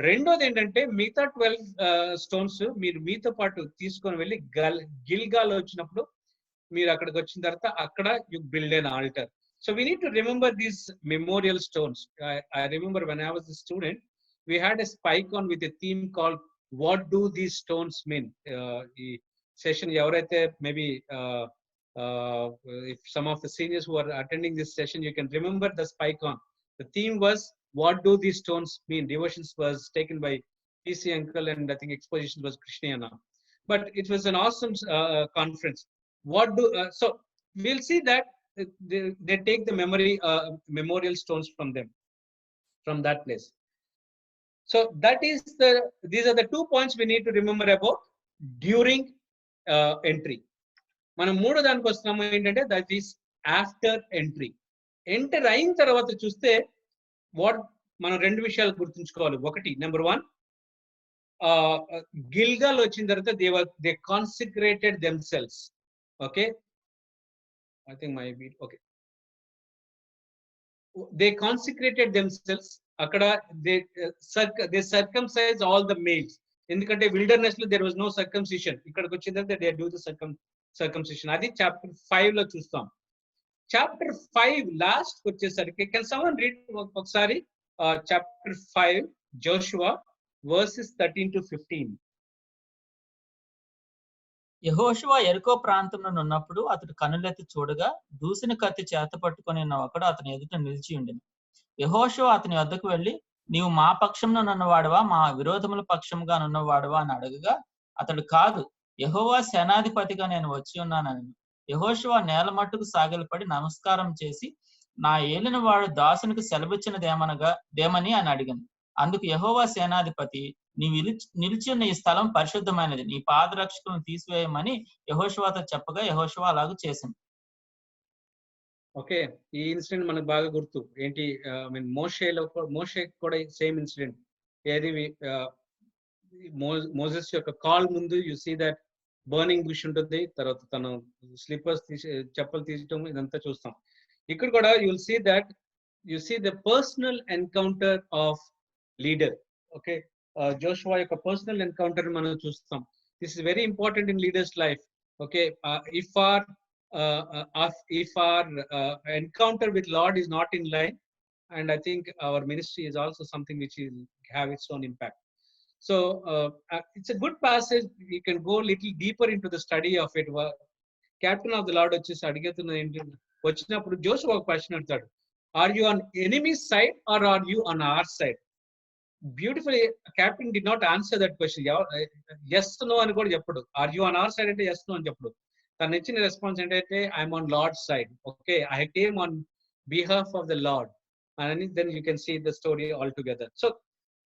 రెండోది ఏంటంటే, మిగతా 12 స్టోన్స్ మీరు మీతో పాటు తీసుకొని వెళ్ళి గిల్గాల్ వచ్చినప్పుడు మీరు అక్కడికి వచ్చిన తర్వాత అక్కడ you build an altar. So we need to remember these memorial stones. I remember when I was a student, we had a spike on with a theme called what do these stones mean. ఈ session ఎవరైతే maybe if some of the seniors who are attending this session, you can remember the spike on. The theme was, what do these stones mean? Devotions was taken by PC Uncle, and I think exposition was Krishnayana. But it was an awesome conference. So we'll see that they take the memorial stones from them, from that place. So these are the 2 points we need to remember about during entry. మనం మూడో దానికి వస్తున్నాము ఏంటంటే, that is after entry. Enter అయిన తర్వాత చూస్తే మనం 2 విషయాలు గుర్తుంచుకోవాలి. ఒకటి, నెంబర్ 1, గిల్గాల్ వచ్చిన తర్వాత they consecrated themselves. Okay, I think my beat. Okay, they consecrated themselves. అక్కడ దే సర్కంసైజ్ ఆల్ ద మేల్స్. ఎందుకంటే విల్డర్నెస్ లో దేర్ వాజ్ నో సర్కంసిషన్. ఇక్కడికి వచ్చిన తర్వాత దే డూ ద circumcision. అది చాప్టర్ 5 లో చూస్తాం. చాప్టర్ 5 లాస్ట్ వచ్చేసరికి, కెన్ సమ్వన్ రీడ్ ఒకసారి చాప్టర్ 5 జోషువా వర్సెస్ 13 to 15. యెహోషువ యెరికో ప్రాంతంలో ఉన్నప్పుడు అతడు కనులెత్తి చూడగా దూసిన కత్తి చేత పట్టుకొని ఉన్న ఒకడు అతని ఎదుట నిలిచి ఉండెను. యెహోషువ అతని వద్దకు వెళ్లి, నీవు మా పక్షంలో నున్నవాడవా మా విరోధముల పక్షంగా నున్నవాడవా అని అడగగా, అతడు కాదు, యెహోవా సేనాధిపతిగా నేను వచ్చి ఉన్నానని. యెహోషువ నేల మట్టుకు సాగిలపడి నమస్కారం చేసి, నా ఏలిన వాడు దాసునికి సెలవిచ్చినదేమని అని అడిగాను. అందుకు యెహోవా సేనాధిపతి, నీవు నిలిచి ఉన్న ఈ స్థలం పరిశుద్ధమైనది, నీ పాదరక్షకులను తీసివేయమని యెహోషువతో చెప్పగా యెహోషువ అలాగూ చేసింది. ఓకే, ఈ ఇన్సిడెంట్ మనకు బాగా గుర్తు. ఏంటి, ఐ మీన్ మోషే కూడా సేమ్ ఇన్సిడెంట్. ఏది మోసెస్ యొక్క కాల్ ముందు you see that burning bush ఉంటుంది, తర్వాత తను స్లిప్పర్స్ చెప్పలు తీయటం, ఇదంతా చూస్తాం. ఇక్కడ కూడా you'll see that you see the personal encounter of leader. Okay, Joshua యొక్క పర్సనల్ ఎన్కౌంటర్ మనం చూస్తాం. This is very important in leader's life. Okay, if our encounter with Lord is not in line, and I think our ministry is also something which will have its own impact. So it's a good passage. We can go a little deeper into the study of it. Captain of the Lord వచ్చేసి అడిగేతున్న ఏంటి, వచ్చినప్పుడు Joshua ఒక question అడుగుతాడు, are you on enemy side or are you on our side? Beautiful. Captain did not answer that question. Yes no అని కూడా చెప్పడు. Are you on our side అంటే yes no అని చెప్పడు. తను ఇచ్చిన రెస్పాన్స్ ఏంటంటే, I'm on Lord side. Okay, I came on behalf of the Lord. And then you can see the story all together. So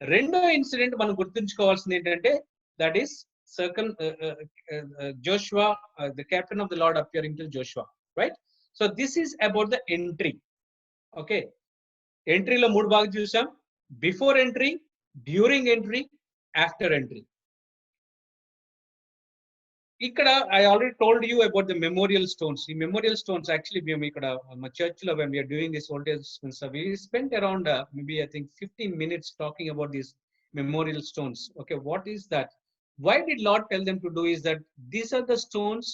రెండో ఇన్సిడెంట్ మనం గుర్తుంచుకోవాల్సింది ఏంటంటే that is Joshua, the captain of the Lord appearing to Joshua, right? So this is about the entry. Okay, ఎంట్రీలో 3 భాగాలు చూసాం. Before entry, during entry, after entry. ఇక్కడ I already told you about the memorial stones. ఈ memorial stones actually మేము ఇక్కడ మా church లో when we are doing this old testament, we spent around maybe I think 15 minutes talking about these memorial stones. Okay, what is that? Why did Lord tell them to do is that these are the stones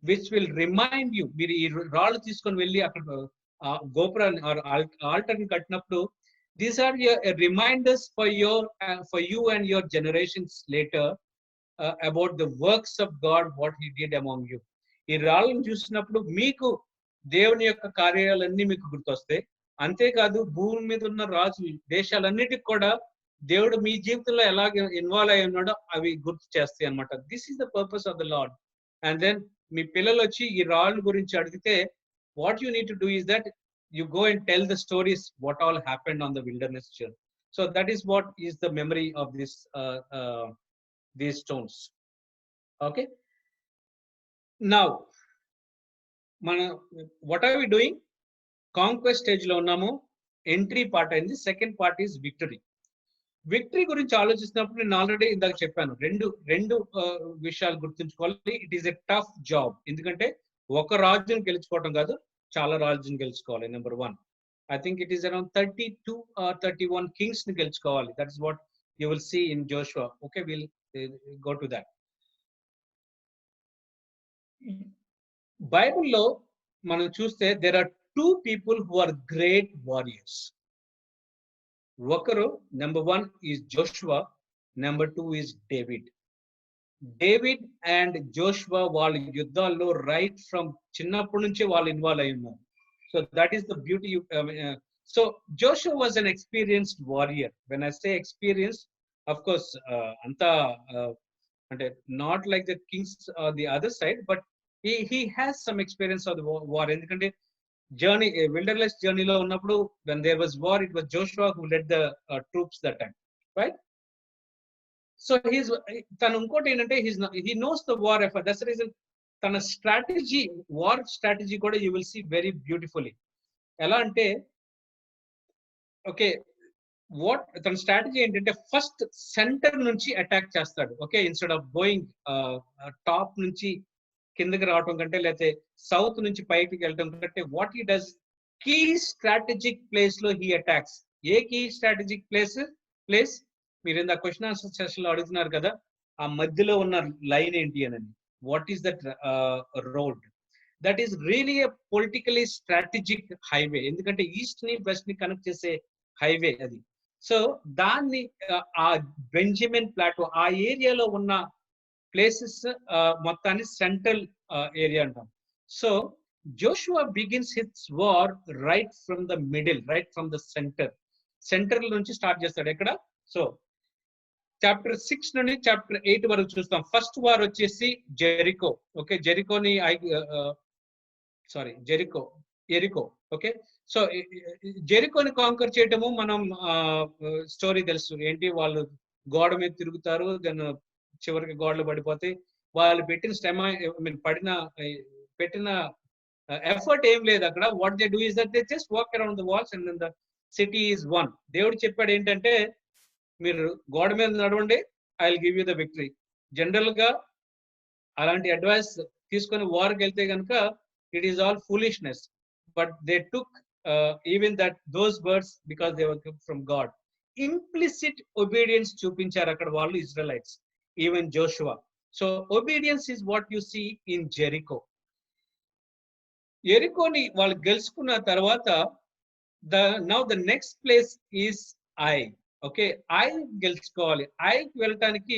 which will remind you. మీరు ఈ రాళ్ళు తీసుకొని వెళ్ళి అక్కడ గోపురాన్ని are ఆల్టర్ని కట్టినప్పుడు these are your reminders for you and your generations later about the works of God, what he did among you. ఈ రాళ్ళను చూసినప్పుడు మీకు దేవుని యొక్క కార్యాలన్నీ మీకు గుర్తొస్తాయి. అంతేకాదు భూమి మీద ఉన్న రాజు దేశాలన్నిటికి కూడా దేవుడు మీ జీవితంలో ఎలాగ ఇన్వాల్వ్ అయి ఉన్నాడో అవి గుర్తు చేస్తాయి అనమాట. This is the purpose of the Lord. And then మీ పిల్లలు వచ్చి ఈ రాళ్ళ గురించి అడిగితే what you need to do is that you go and tell the stories what all happened on the wilderness journey. So that is what is the memory of this these stones. Okay, now what are we doing? Conquest stage lo unnamu. Entry part ayindi. Second part is victory. Victory గురించి ఆలోచిస్తున్నప్పుడు నేను already ఇందాక చెప్పాను, రెండు విషయాలు గుర్తుంచుకోవాలి. It is a tough job. ఎందుకంటే ఒక రాజును గెలుచుకోవడం కాదు, చాలా రాజుని గెలుచుకోవాలి. Number 1, I think it is around 32 or 31 kings ని గెలుచుకోవాలి. That is what you will see in Joshua. Okay, we'll go to that. బైబిల్లో మనం చూస్తే there are 2 people who are great warriors. ఒకరు number 1 is Joshua, number 2 is David. David and Joshua వాళ్ళ యుద్ధాల్లో right from చిన్నప్పటి నుంచే వాళ్ళు involve అయి ఉన్నారు. So that is the beauty. So Joshua was an experienced warrior. When I say experience, of course అంతా అంటే not like the kings the other side, but he has some experience of the war. ఎందుకంటే journey, wilderness జర్నీలో ఉన్నప్పుడు when there was war, it was Joshua who led the troops that time, right? So తను ఇంకోటి ఏంటంటే he knows the war effort. That's the reason తన strategy, war strategy కూడా you will see very beautifully. ఎలా అంటే okay, తన strategy ఏంటంటే first centre నుంచి అటాక్ చేస్తాడు. Okay, instead of going top నుంచి కిందకి రావటం కంటే, లేకపోతే సౌత్ నుంచి పైకి వెళ్ళటం కంటే, what he does, key strategic place లో హీ అటాక్స్. ఏ కీ స్ట్రాటజిక్ ప్లేస్ మీరు ఇందా క్వశ్చన్ ఆన్సర్ సెషన్ లో అడుగుతున్నారు కదా, ఆ మధ్యలో ఉన్న లైన్ ఏంటి అని. What is that road? That is really a politically strategic highway. ఎందుకంటే ఈస్ట్ ని వెస్ట్ ని కనెక్ట్ చేసే హైవే అది. సో దాన్ని ఆ బెంజమిన్ ప్లాటో, ఆ ఏరియాలో ఉన్న ప్లేసెస్ మొత్తాన్ని సెంట్రల్ ఏరియా అంటాం. So Joshua begins his war right from the middle, right from the centre నుంచి స్టార్ట్ చేస్తాడు. ఎక్కడ? సో చాప్టర్ 6 నుండి చాప్టర్ 8 వరకు చూస్తాం. ఫస్ట్ వార్ వచ్చేసి జెరికో. ఓకే, ఎరికో. ఓకే, సో జెరికోని కాంకర్ చేయటము మనం స్టోరీ తెలుసు. ఏంటి, వాళ్ళు గోడ మీద తిరుగుతారు, దాని చివరికి గోడలు పడిపోతాయి. వాళ్ళు పెట్టిన ఎఫర్ట్ ఏం లేదు అక్కడ. What they do is that they just walk around the walls and the city is won. దేవుడు చెప్పాడు ఏంటంటే, మీరు గోడ మీద నడవండి, I will give you the victory. General గా అలాంటి అడ్వైస్ తీసుకొని వార్కి వెళ్తే కనుక it is all foolishness. But they took even that those words because they were from God. Implicit obedience చూపించారు అక్కడ వాళ్ళు, Israelites, even Joshua. So obedience is what you see in Jericho. ఎరికోని వాళ్ళు గెలుచుకున్న తర్వాత now the next place is Ai. Okay, Ai గెలుచుకోవాలి. ఐకి వెళ్ళటానికి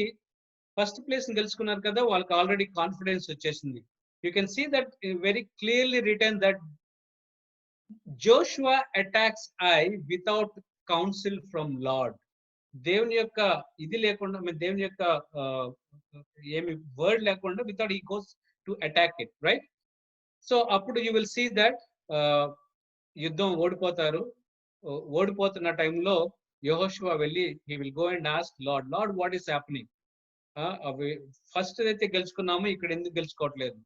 ఫస్ట్ ప్లేస్ గెలుచుకున్నారు కదా, వాళ్ళకి ఆల్రెడీ కాన్ఫిడెన్స్ వచ్చేసింది. You can see that very clearly return that Joshua attacks Ai without counsel from Lord. దేవుని యొక్క ఇది లేకుండా, దేవుని యొక్క ఏమి వర్డ్ లేకుండా, without he goes to attack it, right? So అప్పుడు యూ విల్ సీ దట్ యుద్ధం ఓడిపోతున్న టైంలో యెహోషువ వెళ్ళి he will go and ask Lord, what is happening? అవి ఫస్ట్ అయితే గెలుచుకున్నాము, ఇక్కడ ఎందుకు గెలుచుకోవట్లేదు?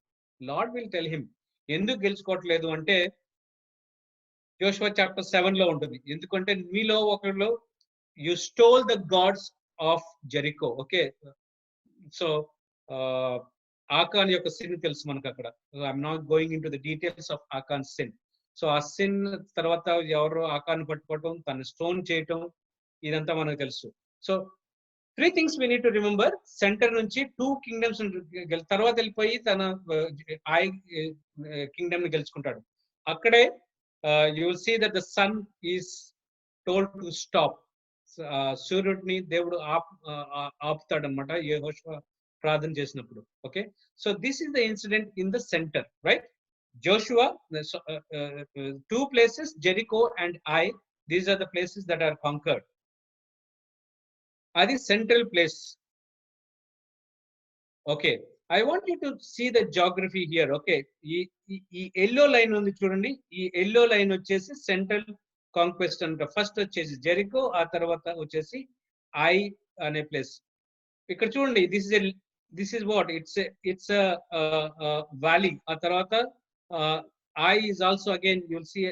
లార్డ్ విల్ టెల్ హిమ్ ఎందుకు గెలుచుకోవట్లేదు అంటే యోషువ చాప్టర్ 7 లో ఉంటుంది. ఎందుకంటే మీలో ఒకళ్ళు you stole the God's of Jericho. Okay, so Achan యొక్క సిన్ తెలుసు మనకు అక్కడ. I'm not going in to the details of Achan sin. So ఆ సిన్ తర్వాత ఎవరో ఆకాన్ పట్టుకోవటం, తను స్టోన్ చేయటం, ఇదంతా మనకు తెలుసు. So 3 things we need to remember. Centre నుంచి 2 kingdoms తర్వాత వెళ్ళిపోయి తన ఐ కింగ్డమ్ ని గెలుచుకుంటాడు. అక్కడే you will see that the sun is told to stop. సూర్యుడిని దేవుడు ఆపుతాడు అనమాట యెహోషువ ప్రార్థన చేసినప్పుడు. Okay, so this is the incident in the centre, right? Joshua, 2 places, Jericho and Ai, these are the places that are conquered. అది central place. Okay, I want you to see the geography here. Okay, ఈ yellow line ఉంది చూడండి. ఈ yellow line వచ్చేసి central conquest అంట. First వచ్చేసి Jericho, ఆ తర్వాత వచ్చేసి ఐ అనే ప్లేస్. ఇక్కడ చూడండి, this is what it's valley. ఆ తర్వాత Ai is also again you will see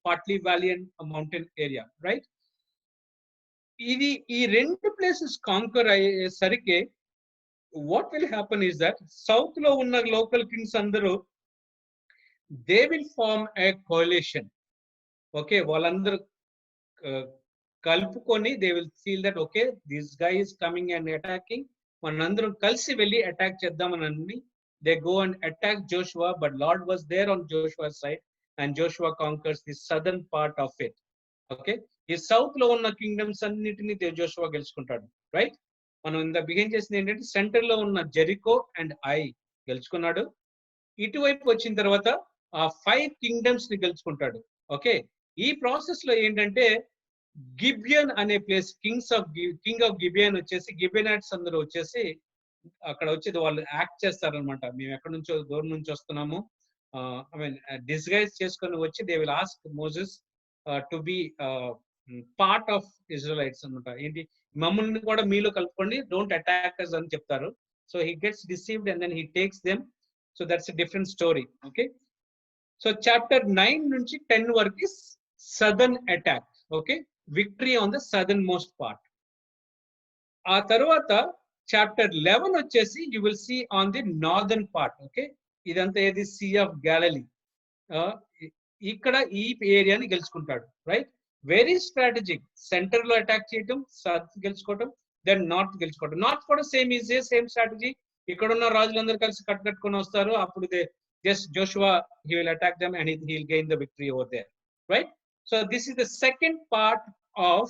partly valley and mountain area, right? ఇది ఈ 2 ప్లేసెస్ కాంకర్ అయ్యేసరికి what will happen is that south lo unna local kings andaru they will form a coalition. Okay, వాళ్ళందరూ కలుపుకొని they will feel that okay, this guy is coming and attacking, మనందరం కలిసి వెళ్ళి attack చేద్దామని they go and attack Joshua, but Lord was there on Joshua's side and Joshua conquers the southern part of it. Okay, ఈ south లో ఉన్న kingdoms అన్నిటిని Joshua గెలుచుకుంటాడు, right? మనం ఇంత బిగిన్ చేసింది ఏంటంటే సెంటర్ లో ఉన్న జెరికో అండ్ ఐ గెలుచుకున్నాడు. ఇటువైపు వచ్చిన తర్వాత ఆ 5 కింగ్డమ్స్ ని గెలుచుకుంటాడు. ఓకే, ఈ ప్రాసెస్ లో ఏంటంటే గిబియన్ అనే ప్లేస్, కింగ్ ఆఫ్ గిబియన్ వచ్చేసి గిబియనైట్స్ అందరూ వచ్చేసి అక్కడ వచ్చేది వాళ్ళు యాక్ట్ చేస్తారనమాట. మేము ఎక్కడి నుంచో దూరం నుంచి వస్తున్నాము, ఐ మీన్ డిస్గైజ్ చేసుకొని వచ్చి they will ask Moses to be part of Israelites అనమాట. ఏంటి, మమ్మల్ని కూడా మీలో కలుపుకోండి, డోంట్ అటాక్ అస్ అని చెప్తారు. So he gets deceived and then he takes them. So that's a different story. Okay, so chapter 9 నుంచి 10 వరకు southern attack. Okay, victory on the southern most part. ఆ తర్వాత చాప్టర్ 11 వచ్చేసి you will see on the northern part. Okay, ఇదంతా ఏది sea of Galilee, ఇక్కడ ఈ ఏరియాని గెలుచుకుంటాడు, రైట్? Very strategic. సెంటర్ లో అటాక్ చేయటం, సౌత్ గెలుచుకోవటం, దెన్ నార్త్ గెలుచుకోవటం. నార్త్ కూడా సేమ్ స్ట్రాటజీ. ఇక్కడ ఉన్న రాజులందరూ కలిసి కట్టుకొని వస్తారు. అప్పుడు just Joshua he will attack them and he will gain the victory over there, right? So this is the second part of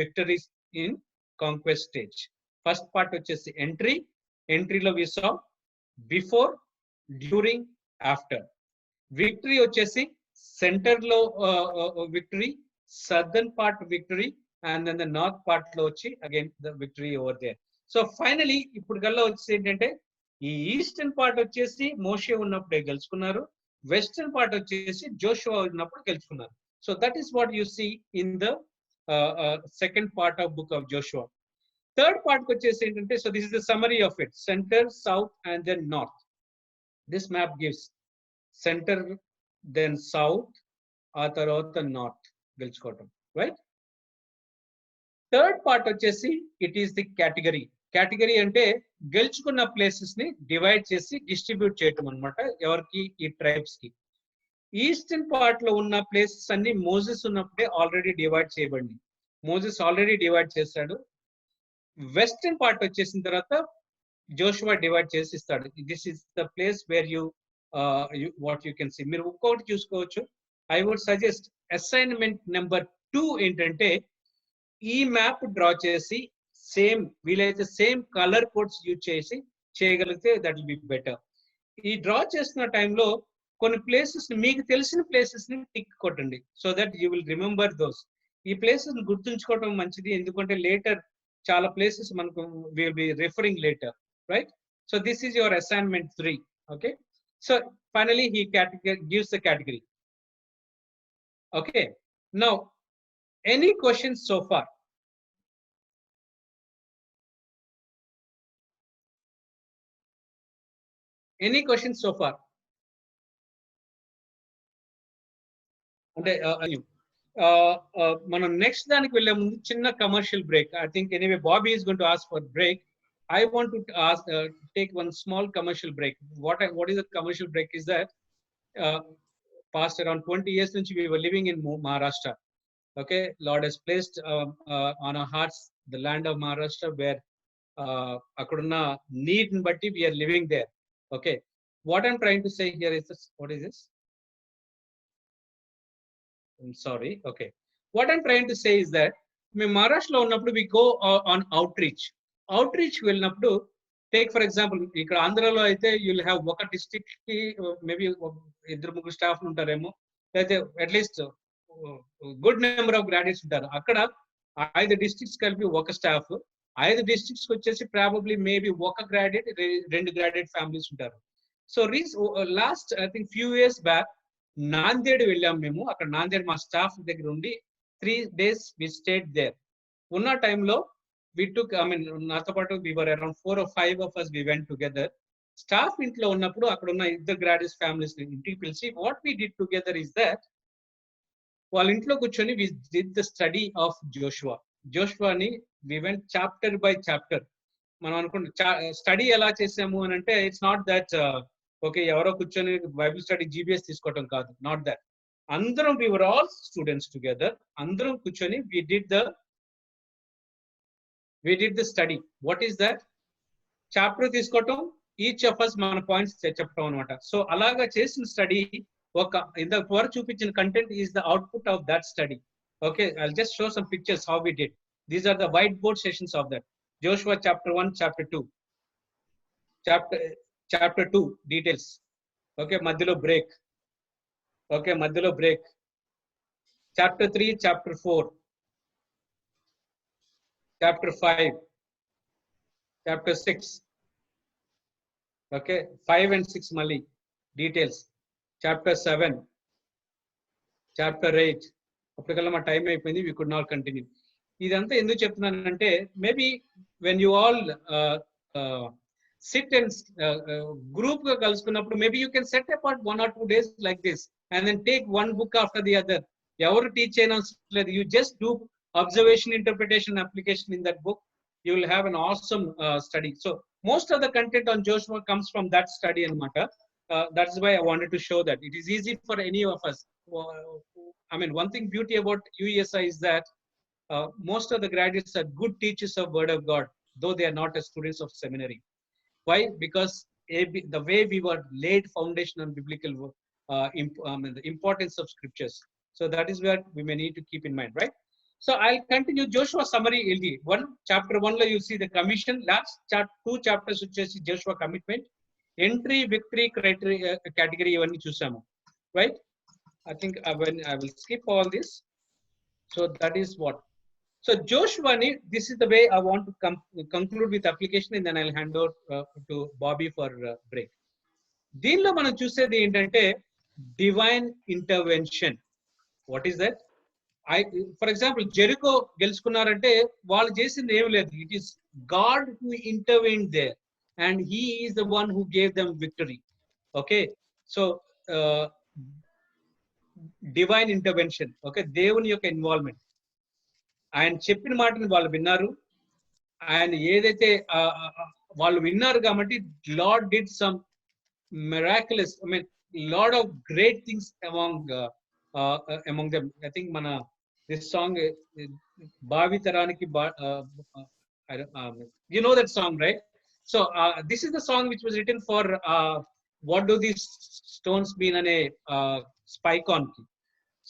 victories in conquest stage. First part వచ్చేసి entry లో we saw before, during, after. victory వచ్చేసి center లో victory, southern part victory, and then the north part లో వచ్చి again the victory over there. So finally ఇప్పుడు గల్లా వచ్చేసి ఏంటంటే ఈ ఈస్టర్న్ పార్ట్ వచ్చేసి మోషే ఉన్నప్పుడే గెలుచుకున్నారు, వెస్టర్న్ పార్ట్ వచ్చేసి జోషువా ఉన్నప్పుడు గెలుచుకున్నారు. So that is what you see in the second part of book of Joshua. Third part వచ్చేసి ఏంటంటే, so this is the summary of it. Centre, south and then north. This map gives centre, then south, ఆ తర్వాత north గెలుచుకోవటం, right? Third part వచ్చేసి it is the category అంటే గెలుచుకున్న places ని divide చేసి డిస్ట్రిబ్యూట్ చేయటం అనమాట. ఎవరికి? ఈ ట్రైబ్స్ కి. ఈస్టర్న్ పార్ట్ లో ఉన్న ప్లేసెస్ అన్ని మోసెస్ ఉన్నప్పుడే ఆల్రెడీ డివైడ్ చేయబడింది. మోసెస్ ఆల్రెడీ డివైడ్ చేశాడు. వెస్టర్న్ పార్ట్ వచ్చేసిన తర్వాత జోషువా డివైడ్ చేసి ఇస్తాడు. This is the place where what you can see. మీరు ఒక్కొక్కటి చూసుకోవచ్చు. I would suggest assignment number 2 ఏంటంటే, ఈ మ్యాప్ డ్రా చేసి సేమ్ వీలైతే సేమ్ కలర్ కోడ్స్ యూజ్ చేసి చేయగలిగితే దట్ విల్ బి బెటర్. ఈ డ్రా చేస్తున్న టైంలో కొన్ని ప్లేసెస్, మీకు తెలిసిన ప్లేసెస్ ని టిక్ కొట్టండి, so that you will remember those. ఈ ప్లేసెస్ గుర్తుంచుకోవడం మంచిది, ఎందుకంటే లేటర్ చాలా ప్లేసెస్ మనకు will be referring later, right? So this is your assignment 3. Okay, so finally he gives the category. Okay, now any questions so far? Any questions so far? అంటే మనం next దానికి వెళ్ళే ముందు చిన్న commercial break. I think anyway Bobby is going to ask for break. I want to ask, take one small commercial break. What is a commercial break is that past around 20 years since we were living in Maharashtra. Okay, Lord has placed on our hearts the land of Maharashtra where akudunna need batti we are living there. Okay, what I'm trying to say here is this. What is this? I'm sorry. Okay, what I'm trying to say is that me Maharashtra lo unnappudu we go on outreach. Outreach వెళ్ళినప్పుడు take for example ఇక్కడ ఆంధ్రాలో అయితే you'll have ఒక district కి maybe 2-3 staff ఉంటారేమో, లేకపోతే at least good number of graduates ఉంటారు. అక్కడ 5 డిస్ట్రిక్ట్స్ కలిపి ఒక స్టాఫ్, 5 డిస్ట్రిక్ట్స్ వచ్చేసి ప్రాబబ్లీ మేబీ ఒక గ్రాడ్యుయేట్ 2 గ్రాడ్యుయేట్ ఫ్యామిలీస్ ఉంటారు. So last I think few years back Nanded వెళ్ళాం మేము. అక్కడ నాందేడ్ మా స్టాఫ్ దగ్గర ఉండి 3 days వి స్టేడ్ దేర్. ఉన్న టైంలో we took, I mean, నాతో పాటు we were around 4 or 5 of us, we went together. Staff ఇంట్లో ఉన్నప్పుడు అక్కడ ఉన్న ఇద్దరు గ్రాడ్యుయేట్ ఫ్యామిలీస్ ఇంటికి పిలిచి what we did together is that వాళ్ళ ఇంట్లో కూర్చొని we did the study of Joshua ని we went chapter by chapter. మనం అనుకుంటే స్టడీ ఎలా చేసాము అని అంటే ఇట్స్ నాట్ దట్ ఓకే ఎవరో కూర్చొని బైబిల్ స్టడీ జీబీఎస్ తీసుకోవటం కాదు, నాట్ దట్. అందరం we were all students together, అందరం కూర్చొని we did the study. What is that? Chapter తీసుకోవటం, each of us మన పాయింట్స్ చెప్పటం అనమాట. సో అలాగా చేసిన స్టడీ ఒక ఇంతకు వరకు చూపించిన content is the output of that study. Okay, I'll just show some pictures how we did. These are the whiteboard sessions of that. Joshua chapter 1, chapter 2. Chapter 2 details. Okay, మధ్యలో break. Okay, మధ్యలో break. Chapter 3, chapter 4. Chapter 5, chapter 6, okay, 5 and 6 mali details. Chapter 7, chapter 8. అప్పటికల్లా మా time అయిపోయింది, we could not continue. ఇదంతా ఎందుకు చెప్తున్నానంటే maybe when you all sit and group గా కలుసుకున్నప్పుడు maybe you can set apart 1 or 2 days like this and then take one book after the other. ఎవరు teach అయినా లేదు, you just do observation, interpretation, application in that book. You will have an awesome study. So most of the content on Joshua comes from that study anamata. That's why I wanted to show that it is easy for any of us. I mean, one thing beauty about UESI is that most of the graduates are good teachers of Word of God, though they are not as students of seminary. Why? Because the way we were laid foundation on biblical the importance of scriptures. So that is where we may need to keep in mind, right? So I'll continue Joshua summary. Chapter 1 lo you see the commission. Last 2 chapters which is Joshua commitment, entry, victory, criteria, category ivanni chusamu, right? I think I will skip all this. So that is what. So Joshua ni, this is the way I want to conclude with application, and then I'll hand over to Bobby for break. దీనిలో మనం చూసేది ఏంటంటే divine intervention. What is that? For example Jericho గెలుచుకున్నారంటే వాళ్ళు చేసింది ఏమి లేదు. It is God who intervened there and he is the one who gave them victory. Okay, so divine intervention, okay, దేవుని యొక్క ఇన్వాల్వ్మెంట్. ఆయన చెప్పిన మాటని వాళ్ళు విన్నారు, ఆయన ఏదైతే వాళ్ళు విన్నారు కాబట్టి lord did some miraculous, I mean lot of great things among them. I think this song Bhavi Taraniki, you know that song, right? So this is the song which was written for what do these stones mean on a spike on key.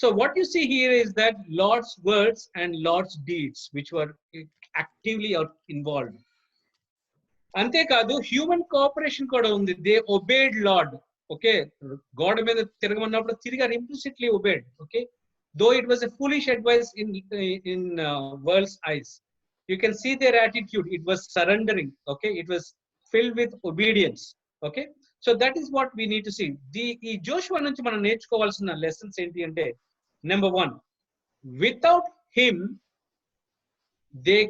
So what you see here is that Lord's words and Lord's deeds which were actively involved. ante kaadu human cooperation kuda undi. They obeyed Lord. Okay, God మీద తిరగమన్నప్పుడు తిరిగారు, implicitly obeyed. Okay, though it was a foolish advice in world's eyes, you can see their attitude. It was surrendering. Okay, it was filled with obedience. Okay, so that is what we need to see. ఈ Joshua నుంచి మనం నేర్చుకోవాల్సిన lessons ఏంటి అంటే, number 1, without him they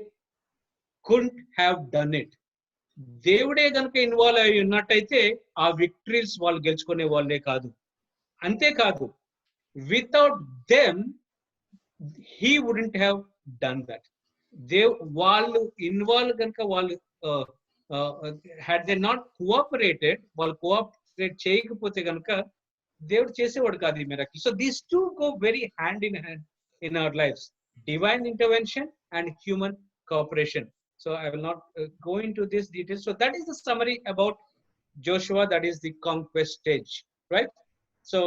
couldn't have done it. దేవుడే కనుక involve అయి ఉన్నట్టయితే ఆ విక్టరీస్ వాళ్ళు గెలుచుకునే వాళ్ళే కాదు. అంతేకాదు, without them he wouldn't have done that. వాళ్ళు ఇన్వాల్వ్ కనుక వాళ్ళు హ్యాడ్ దే నాట్ కోఆపరేటెడ్, వాళ్ళు కోఆపరేట్ చేయకపోతే కనుక దేవుడు చేసేవాడు కాదు ఈ miracle. So these two go very hand in hand in our lives, divine intervention and human cooperation. So I will not go into this detail. So that is the summary about Joshua. That is the conquest stage, right? So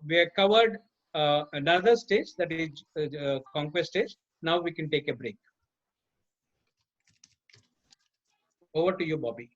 we have covered another stage, that is conquest stage. Now we can take a break. Over to you, Bobby.